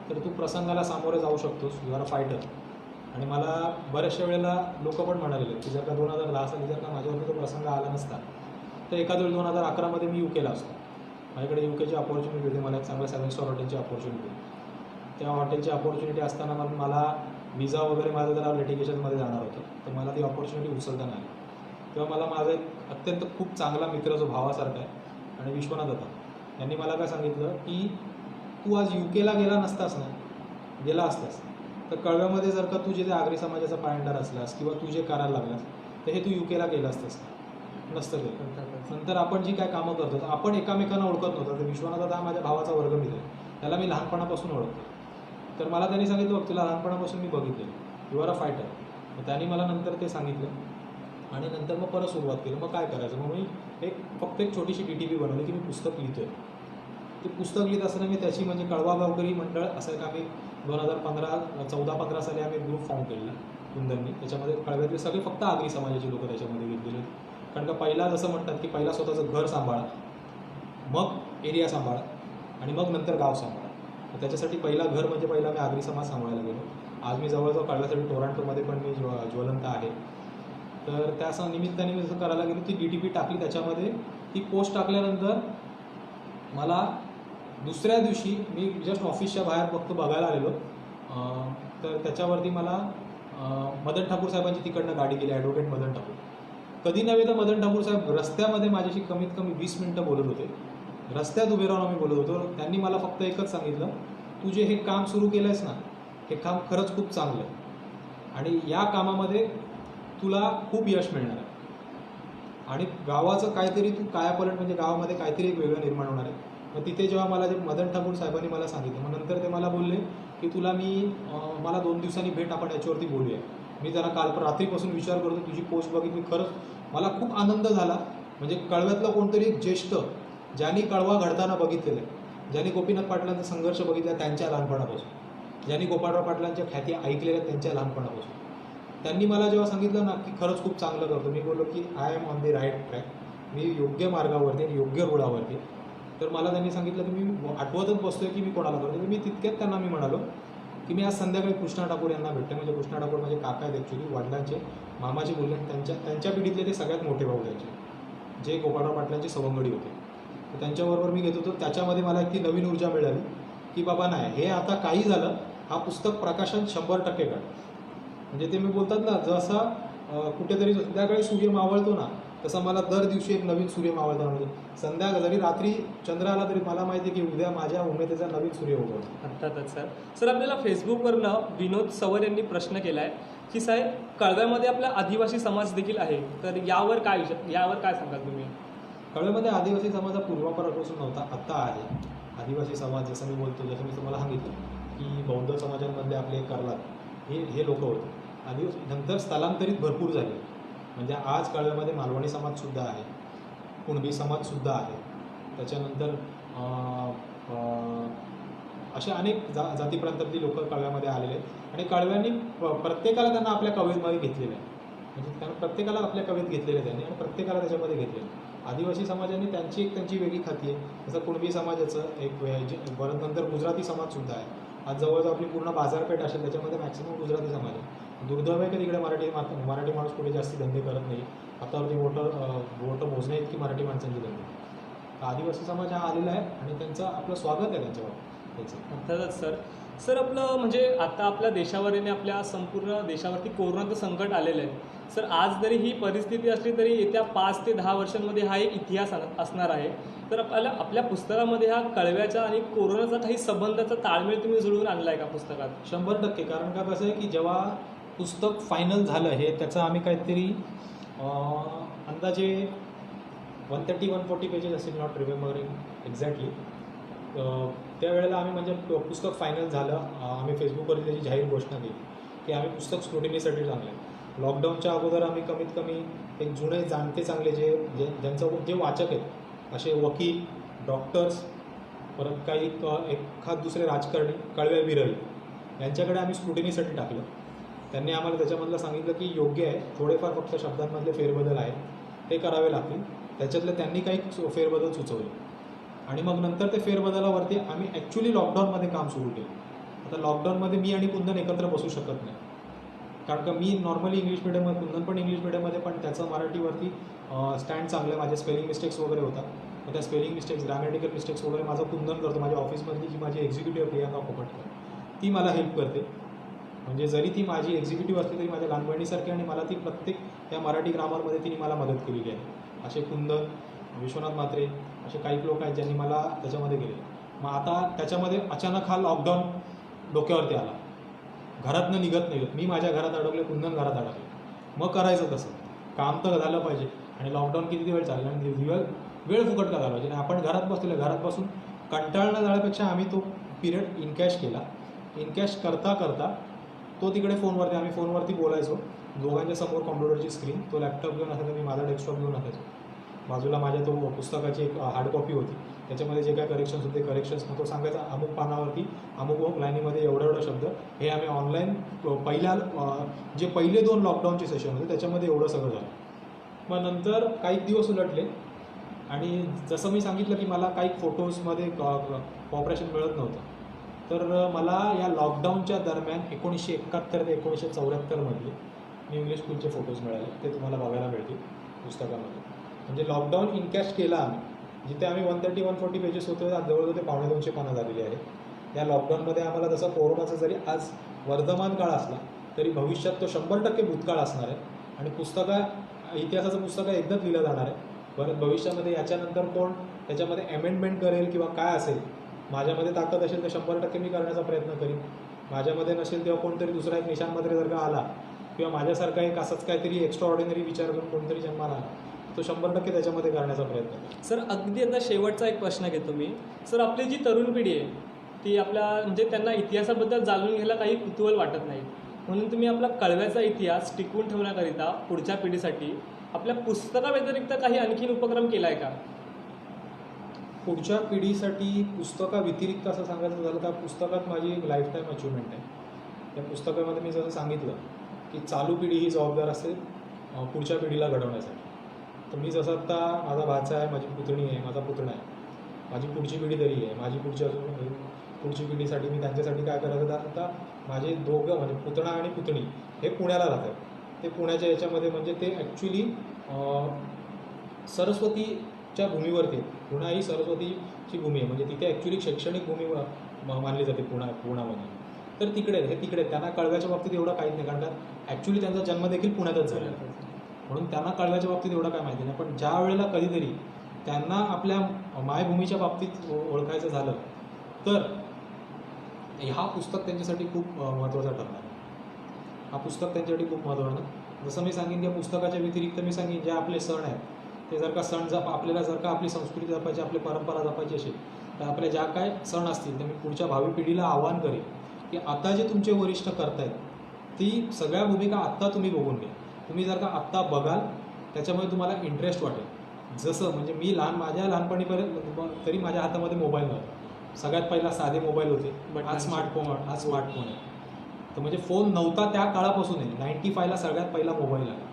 तर तू प्रसंगाला सामोरे जाऊ शकतोस. You are a fighter. आणि मला बऱ्याचशा वेळेला लोक पण म्हणालेले की जर का 2010 साली जर का माझ्यावरती तो प्रसंग आला नसता तर एखाद्या वेळी 2011मध्ये मी UKला असतो. माझ्याकडे UKची अपॉर्च्युनिटी होती. मला एक चांगल्या 7 स्टार हॉटेलची अपॉर्च्युनिटी. त्या हॉटेलची अपॉर्च्युनिटी असताना मला विजा वगैरे माझं जरा लिटिगेशनमध्ये जाणार होतं, तर मला ती अपॉर्च्युनिटी उचलता नाही आली. तेव्हा मला माझा एक अत्यंत खूप चांगला मित्र जो भावासारखा आहे आणि विश्वनाथ होता, यांनी मला काय सांगितलं की तू आज UKला गेला असतास तर कळव्यामध्ये जर का तू जे आगरी समाजाचा पायंडार असलास किंवा तू जे करायला लागलास तर हे तू UKला गेला असतास नसतं गेलं. नंतर आपण जी काय कामं करतो तर आपण एकामेकांना ओळखत नव्हतं. तर विश्वनाथ हा माझ्या भावाचा वर्गमित्र आहे, त्याला मी लहानपणापासून ओळखतो. तर मला त्यांनी सांगितलं बघ तुला लहानपणापासून मी बघितलं, यू आर अ फायटर. मग त्यांनी मला नंतर ते सांगितलं आणि नंतर मग परत सुरुवात केली. मग काय करायचं, मग मी फक्त एक छोटीशी DTP बनवली की मी पुस्तक लिहितो आहे. ते पुस्तक लिहित असताना मी त्याची म्हणजे कळवा गावकरी मंडळ असं एक आम्ही 2014-15 साली आम्ही ग्रुप फॉर्म केलेला कुंदननी. त्याच्यामध्ये कळव्यातले सगळे फक्त आगरी समाजाचे लोक त्याच्यामध्ये घेतलेले. कारण का पहिला जसं म्हणतात की पहिला स्वतःचं घर सांभाळा, मग एरिया सांभाळा आणि मग नंतर गाव सांभाळा. तर त्याच्यासाठी पहिला घर म्हणजे पहिला मी आगरी समाज सांभाळायला गेलो. आज मी जवळजवळ कळव्यासाठी टोरंटोमध्ये पण मी ज्वलंत आहे. तर त्या निमित्ताने मी जसं करायला गेलो ती DTP टाकली. त्याच्यामध्ये ती पोस्ट टाकल्यानंतर मला दुसऱ्या दिवशी मी जस्ट ऑफिसच्या बाहेर फक्त बघायला आलेलो, तर त्याच्यावरती मला मदन ठाकूर साहेबांची तिकडनं गाडी गेली, ॲडव्होकेट मदन ठाकूर. कधी नव्हे तर मदन ठाकूर साहेब रस्त्यामध्ये माझ्याशी कमीत कमी 20 मिनटं बोलत होते. रस्त्यात उभे राहून आम्ही बोलत होतो. त्यांनी मला फक्त एकच सांगितलं, तू जे हे काम सुरू केलं आहेस ना, हे काम खरंच खूप चांगलं आहे आणि या कामामध्ये तुला खूप यश मिळणार आहे आणि गावाचं काहीतरी तू कायापलट, म्हणजे गावामध्ये काहीतरी एक वेगळं निर्माण होणार आहे. मग तिथे जेव्हा मला जे मदन ठाकूर साहेबांनी मला सांगितलं, मग नंतर ते मला बोलले की तुला मला 2 दिवसांनी भेट, आपण याच्यावरती बोलूया. मी जरा काल रात्रीपासून विचार करतो, तुझी पोस्ट बघितली, खरंच मला खूप आनंद झाला. म्हणजे कळव्यातलं कोणतरी एक ज्येष्ठ, ज्यांनी कळवा घडताना बघितलेलं आहे, ज्यांनी गोपीनाथ पाटलांचा संघर्ष बघितला त्यांच्या लहानपणापासून, ज्यांनी गोपाळराव पाटलांच्या ख्याती ऐकलेल्या त्यांच्या लहानपणापासून, त्यांनी मला जेव्हा सांगितलं ना की खरंच खूप चांगलं करतो, मी बोललो की I am on the right track, मी योग्य मार्गावरती आणि योग्य रुळावरती. तर मला त्यांनी सांगितलं की मी आठवतच बसतोय की मी कोणाला करतो. मी तितक्यात त्यांना मी म्हणालो की मी आज संध्याकाळी कृष्णा ठाकूर यांना भेटते. म्हणजे कृष्णा ठाकूर माझे काका आहेत, ॲक्च्युली वडिलांचे मामाचे मुलगे, त्यांच्या पिढीतले ते सगळ्यात मोठे भाऊ त्यांचे, जे गोपाळराव पाटलांचे सवंगडी होते. तर त्यांच्याबरोबर मी घेत होतो. त्याच्यामध्ये मला एक ती नवीन ऊर्जा मिळाली की बाबा नाही, हे आता काही झालं, हा पुस्तक प्रकाशन 100% काढ. म्हणजे ते मी बोलतात ना, जसा कुठेतरी संध्याकाळी सूर्य मावळतो ना, तसा मला दर दिवशी एक नवीन सूर्य मावळतो. म्हणजे जरी रात्री चंद्र आला तरी मला माहिती आहे की उद्या माझ्या उमेदीचा नवीन सूर्य उगवतो. अर्थातच सर आपल्याला फेसबुकवरनं विनोद सवर यांनी प्रश्न केला आहे की साहेब, कळव्यामध्ये आपला आदिवासी समाज देखील आहे, तर यावर काय सांगाल तुम्ही? कळव्यामध्ये आदिवासी समाज हा पूर्वापारापासून नव्हता, आत्ता आहे. आदिवासी समाज, जसं मी बोलतो, जसं मी तुम्हाला सांगितलं की बौद्ध समाजांमधले आपले कर्लात हे लोक होते. आदिवासी नंतर स्थलांतरित भरपूर झाले. म्हणजे आज कळव्यामध्ये मालवणी समाजसुद्धा आहे, कुणबी समाजसुद्धा आहे. त्याच्यानंतर असे अनेक जातीप्रांतातली लोक कळव्यामध्ये आलेले आहेत आणि कळव्यांनी प्रत्येकाला त्यांना आपल्या कवेतमध्ये घेतलेलं आहे. म्हणजे त्यांना प्रत्येकाला आपल्या कवेत घेतलेलं आहे त्यांनी आणि प्रत्येकाला त्याच्यामध्ये घेतलेलं आहे. आदिवासी समाजाने त्यांची वेगळी खाती आहे. जसं कुणबी समाजाचं एक परत नंतर गुजराती समाजसुद्धा आहे. आज जवळजवळ आपली पूर्ण बाजारपेठ असेल त्याच्यामध्ये मॅक्सिमम गुजराती समाज आहे. दुर्दैव आहे की तिकडे मराठी माणूस कुठे जास्ती धंदे करत नाही. हातावरती बोटं मोजण्या इतकी मराठी माणसांची धंदे. आदिवासी समाज हा आलेला आहे आणि त्यांचं आपलं स्वागत आहे त्यांच्यावर. अर्थातच सर आपलं म्हणजे आता आपल्या देशावर आणि आपल्या संपूर्ण देशावरती कोरोनाचं संकट आलेलं आहे. सर आज जरी ही परिस्थिती असली तरी येत्या 5 ते 10 वर्षांमध्ये हा एक इतिहास असणार आहे. तर आपल्या पुस्तकामध्ये हा कळव्याचा आणि कोरोनाचा काही संबंधाचा ताळमेळ तुम्ही जुळवून आणला आहे का पुस्तकात? 100%. कारण का कसं आहे की जेव्हा पुस्तक फायनल झालं, हे त्याचं आम्ही काहीतरी अंदाजे 130-140 पेजेस असेल, नॉट रिमेंबरिंग एक्झॅक्टली. त्यावेळेला आम्ही म्हणजे पुस्तक फायनल झालं, आम्ही फेसबुकवर त्याची जाहीर घोषणा केली की आम्ही पुस्तक स्क्रुटिनीसाठी चांगलं आहे. लॉकडाऊनच्या अगोदर आम्ही कमीत कमी एक जुने जाणते चांगले ज्यांचं जे वाचक आहेत, असे वकील, डॉक्टर्स, परत काही एखाद दुसरे राजकारणी, कळव्या विरळी, यांच्याकडे आम्ही स्क्रुटिनीसाठी टाकलं. त्यांनी आम्हाला त्याच्यामधलं सांगितलं की योग्य आहे, थोडेफार फक्त शब्दांमधले फेरबदल आहेत, ते करावे लागतील. त्याच्यातले त्यांनी काही फेरबदल सुचवले आणि मग नंतर ते फेरबदलावरती आम्ही ॲक्च्युली लॉकडाऊनमध्ये काम सुरू केलं. आता लॉकडाऊनमध्ये मी आणि कुंदन एकत्र बसू शकत नाही, कारण का मी नॉर्मली इंग्लिश मिडियममध्ये, कुंदन पण इंग्लिश मिडियममध्ये, पण त्याचं मराठीवरती स्टँड चांगलं आहे. माझे स्पेलिंग मिस्टेक्स वगैरे होतात, मग त्या स्पेलिंग मिस्टेक्स, ग्रॅमॅटिकल मिस्टेक्स वगैरे माझं कुंदन करतो. माझ्या ऑफिसमधली जी माझी एक्झिक्युटिव्ह प्रियांका खोपटकर, ती मला हेल्प करते. म्हणजे जरी ती माझी एक्झिक्युटिव्ह असली तरी माझ्या लहान बहिणीसारखी, आणि मला ती प्रत्येक त्या मराठी ग्रामरमध्ये तिने मला मदत केलेली आहे. असे कुंदन, विश्वनाथ म्हात्रे, असे काही लोक आहेत ज्यांनी मला त्याच्यामध्ये केले. मग आता त्याच्यामध्ये अचानक हा लॉकडाऊन डोक्यावरती आला, घरातनं निघत नाही, मी माझ्या घरात अडकले, कुंदन घरात अडकले. मग करायचं कसं? काम तर झालं पाहिजे. आणि लॉकडाऊन किती वेळ चालला आणि वेळ फुकट का घालवायची? आणि आपण घरात बसलेलो, घरात बसून कंटाळणं जाण्यापेक्षा आम्ही तो पिरियड इनकॅश केला. इनकॅश करता करता तो तिकडे फोनवरती, आम्ही फोनवरती बोलायचो, दोघांच्या समोर कॉम्प्युटरची स्क्रीन, तो लॅपटॉप घेऊन असायचा, मी माझा डेस्कटॉप घेऊन असायचो. बाजूला माझ्या तो पुस्तकाची एक हार्ड कॉपी होती, त्याच्यामध्ये जे काय करेक्शन्स होते करेक्शन्स, मग तो सांगायचा अमुक पानावरती अमुक लाईनीमध्ये एवढा शब्द. हे आम्ही ऑनलाईन जे पहिले 2 लॉकडाऊनचे सेशन होते त्याच्यामध्ये एवढं सगळं झालं. मग नंतर काही दिवस उलटले आणि जसं मी सांगितलं की मला काही फोटोजमध्ये कॉपरेशन मिळत नव्हतं, तर मला या लॉकडाऊनच्या दरम्यान 1971 ते 1974 मी इंग्लिश स्कूलचे फोटोज मिळाले, ते तुम्हाला बघायला मिळतील पुस्तकामध्ये. म्हणजे लॉकडाऊन इनकॅश केला आम्ही. जिथे आम्ही 130-140 पेजेस होतो आज जवळजवळ ते 250 पानं झालेली आहे. या लॉकडाऊनमध्ये आम्हाला जसं कोरोनाचा जरी आज वर्धमान काळ असला तरी भविष्यात तो 100% भूतकाळ असणार आहे आणि इतिहासाचं पुस्तक एकदाच लिहिलं जाणार आहे. परत भविष्यामध्ये याच्यानंतर कोण त्याच्यामध्ये अमेंडमेंट करेल किंवा काय असेल, माझ्यामध्ये ताकद असेल तर 100% मी करण्याचा प्रयत्न करीन. माझ्यामध्ये नसेल तेव्हा कोणतरी दुसरा एक निशान मात्रे जर का आला किंवा माझ्यासारखा एक असंच काहीतरी एक्स्ट्रा ऑर्डिनरी विचार करून कोणतरी जन्माला आला तो 100% त्याच्यामध्ये करण्याचा प्रयत्न करेन. सर अगदी आता शेवटचा एक प्रश्न घेतो मी. सर आपली जी तरुण पिढी आहे ती आपल्या म्हणजे त्यांना इतिहासाबद्दल जाणून घ्यायला काही कुतूहल वाटत नाही, म्हणून तुम्ही आपला कळव्याचा इतिहास टिकवून ठेवण्याकरिता पुढच्या पिढीसाठी आपल्या पुस्तकाव्यतिरिक्त काही आणखीन उपक्रम केला आहे का? पुढच्या पिढीसाठी पुस्तकाव्यतिरिक्त असं सांगायचं झालं तर पुस्तकात माझी एक लाईफटाईम अचिव्हमेंट आहे. त्या पुस्तकामध्ये मी जसं सांगितलं की चालू पिढी ही जबाबदार असेल पुढच्या पिढीला घडवण्यासाठी. तर मी जसं आत्ता माझा भाचा आहे, माझी पुतणी आहे, माझा पुतणा आहे, माझी पुढची पिढी तरी आहे, माझी पुढची पिढीसाठी मी त्यांच्यासाठी काय करायचं तर आता माझे दोघं म्हणजे पुतणा आणि पुतणी हे पुण्याला राहतात. ते पुण्याच्या याच्यामध्ये म्हणजे ते ॲक्च्युली सरस्वतीच्या भूमीवरती आहेत. पुणा ही सरस्वतीची भूमी आहे, म्हणजे तिथे ॲक्च्युली शैक्षणिक भूमी मानली जाते पुण्यामध्ये. तर तिकडे त्यांना कळव्याच्या बाबतीत एवढं काहीच नाही, कारण का ॲक्च्युली त्यांचा जन्म देखील पुण्यातच झाला, म्हणून त्यांना कळव्याच्या बाबतीत एवढं काय माहिती नाही. पण ज्या वेळेला कधीतरी त्यांना आपल्या मायभूमीच्या बाबतीत ओळखायचं झालं तर हा पुस्तक त्यांच्यासाठी खूप महत्त्वाचा ठरणार. हा पुस्तक त्यांच्यासाठी खूप महत्त्वाचं. जसं मी सांगेन की पुस्तकाच्या व्यतिरिक्त मी सांगेन जे आपले सण आहेत ते जर का आपल्याला जर का आपली संस्कृती जपायची, आपली परंपरा जपायची असेल तर आपल्या ज्या काय सण असतील तर मी पुढच्या भावी पिढीला आवाहन करेन की आता जे तुमचे वरिष्ठ करतायत ती सगळ्या भूमिका आत्ता तुम्ही बघून घ्या. तुम्ही जर का आत्ता बघाल त्याच्यामुळे तुम्हाला इंटरेस्ट वाटेल. जसं म्हणजे मी माझ्या लहानपणीपर्यंत तरी माझ्या हातामध्ये मोबाईल नव्हता. सगळ्यात पहिला साधे मोबाईल होते, आज स्मार्टफोन आहे. तर म्हणजे फोन नव्हता त्या काळापासून आहे. 95ला सगळ्यात पहिला मोबाईल आला.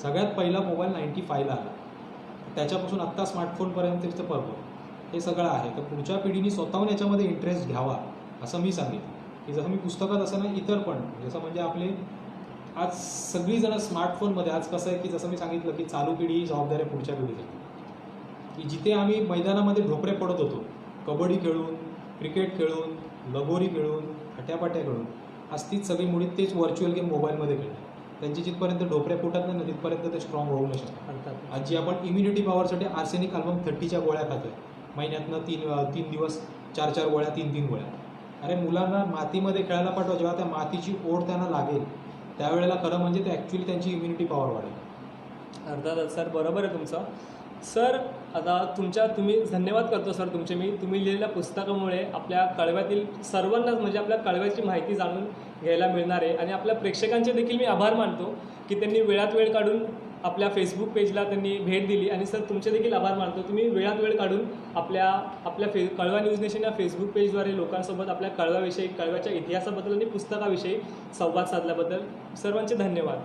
सगळ्यात पहिला मोबाईल 95ला आला. त्याच्यापासून आत्ता स्मार्टफोनपर्यंतचं पर्व हे सगळं आहे. तर पुढच्या पिढीने स्वतःहून याच्यामध्ये इंटरेस्ट घ्यावा असं मी सांगेन. की जसं मी पुस्तकात असं ना इतर पण जसं म्हणजे आपले आज सगळीजणं स्मार्टफोनमध्ये आज कसं आहे की जसं मी सांगितलं की चालू पिढी ही जबाबदारी आहे पुढच्या पिढीसाठी. की जिथे आम्ही मैदानामध्ये ढोपरे पडत होतो कबड्डी खेळून, क्रिकेट खेळून, लगोरी खेळून, हट्यापाट्या खेळून, आज तीच सगळी मुळी तेच व्हर्च्युअल गेम मोबाईलमध्ये खेळतात. त्यांची जिथपर्यंत ढोपरे फुटत नाही ना तिथपर्यंत ते स्ट्रॉंग होऊ नाही शकतात. आज जी आपण इम्युनिटी पॉवरसाठी आर्सेनिक अल्बम 30च्या गोळ्या खातोय महिन्यातनं 3 दिवस 4 गोळ्या 3 गोळ्या. अरे मुलांना मातीमध्ये खेळायला पाठवा, जेव्हा त्या मातीची ओढ त्यांना लागेल त्यावेळेला खरं म्हणजे ते ॲक्च्युली त्यांची इम्युनिटी पॉवर वाढेल. अर्थातच सर, बरोबर आहे तुमचं. सर आता तुम्ही धन्यवाद करतो सर तुम्ही लिहिलेल्या पुस्तकामुळे आपल्या कळव्यातील सर्वांनाच म्हणजे आपल्या कळव्याची माहिती जाणून घ्यायला मिळणार आहे. आणि आपल्या प्रेक्षकांचे देखील मी आभार मानतो की त्यांनी वेळात वेळ काढून आपल्या फेसबुक पेजला त्यांनी भेट दिली. आणि सर तुमचे देखील आभार मानतो, तुम्ही वेळात वेळ काढून आपल्या कळवा न्यूज नेशन या फेसबुक पेजद्वारे लोकांसोबत आपल्या कळव्याविषयी, कळव्याच्या इतिहासाबद्दल आणि पुस्तकाविषयी संवाद साधल्याबद्दल सर्वांचे धन्यवाद.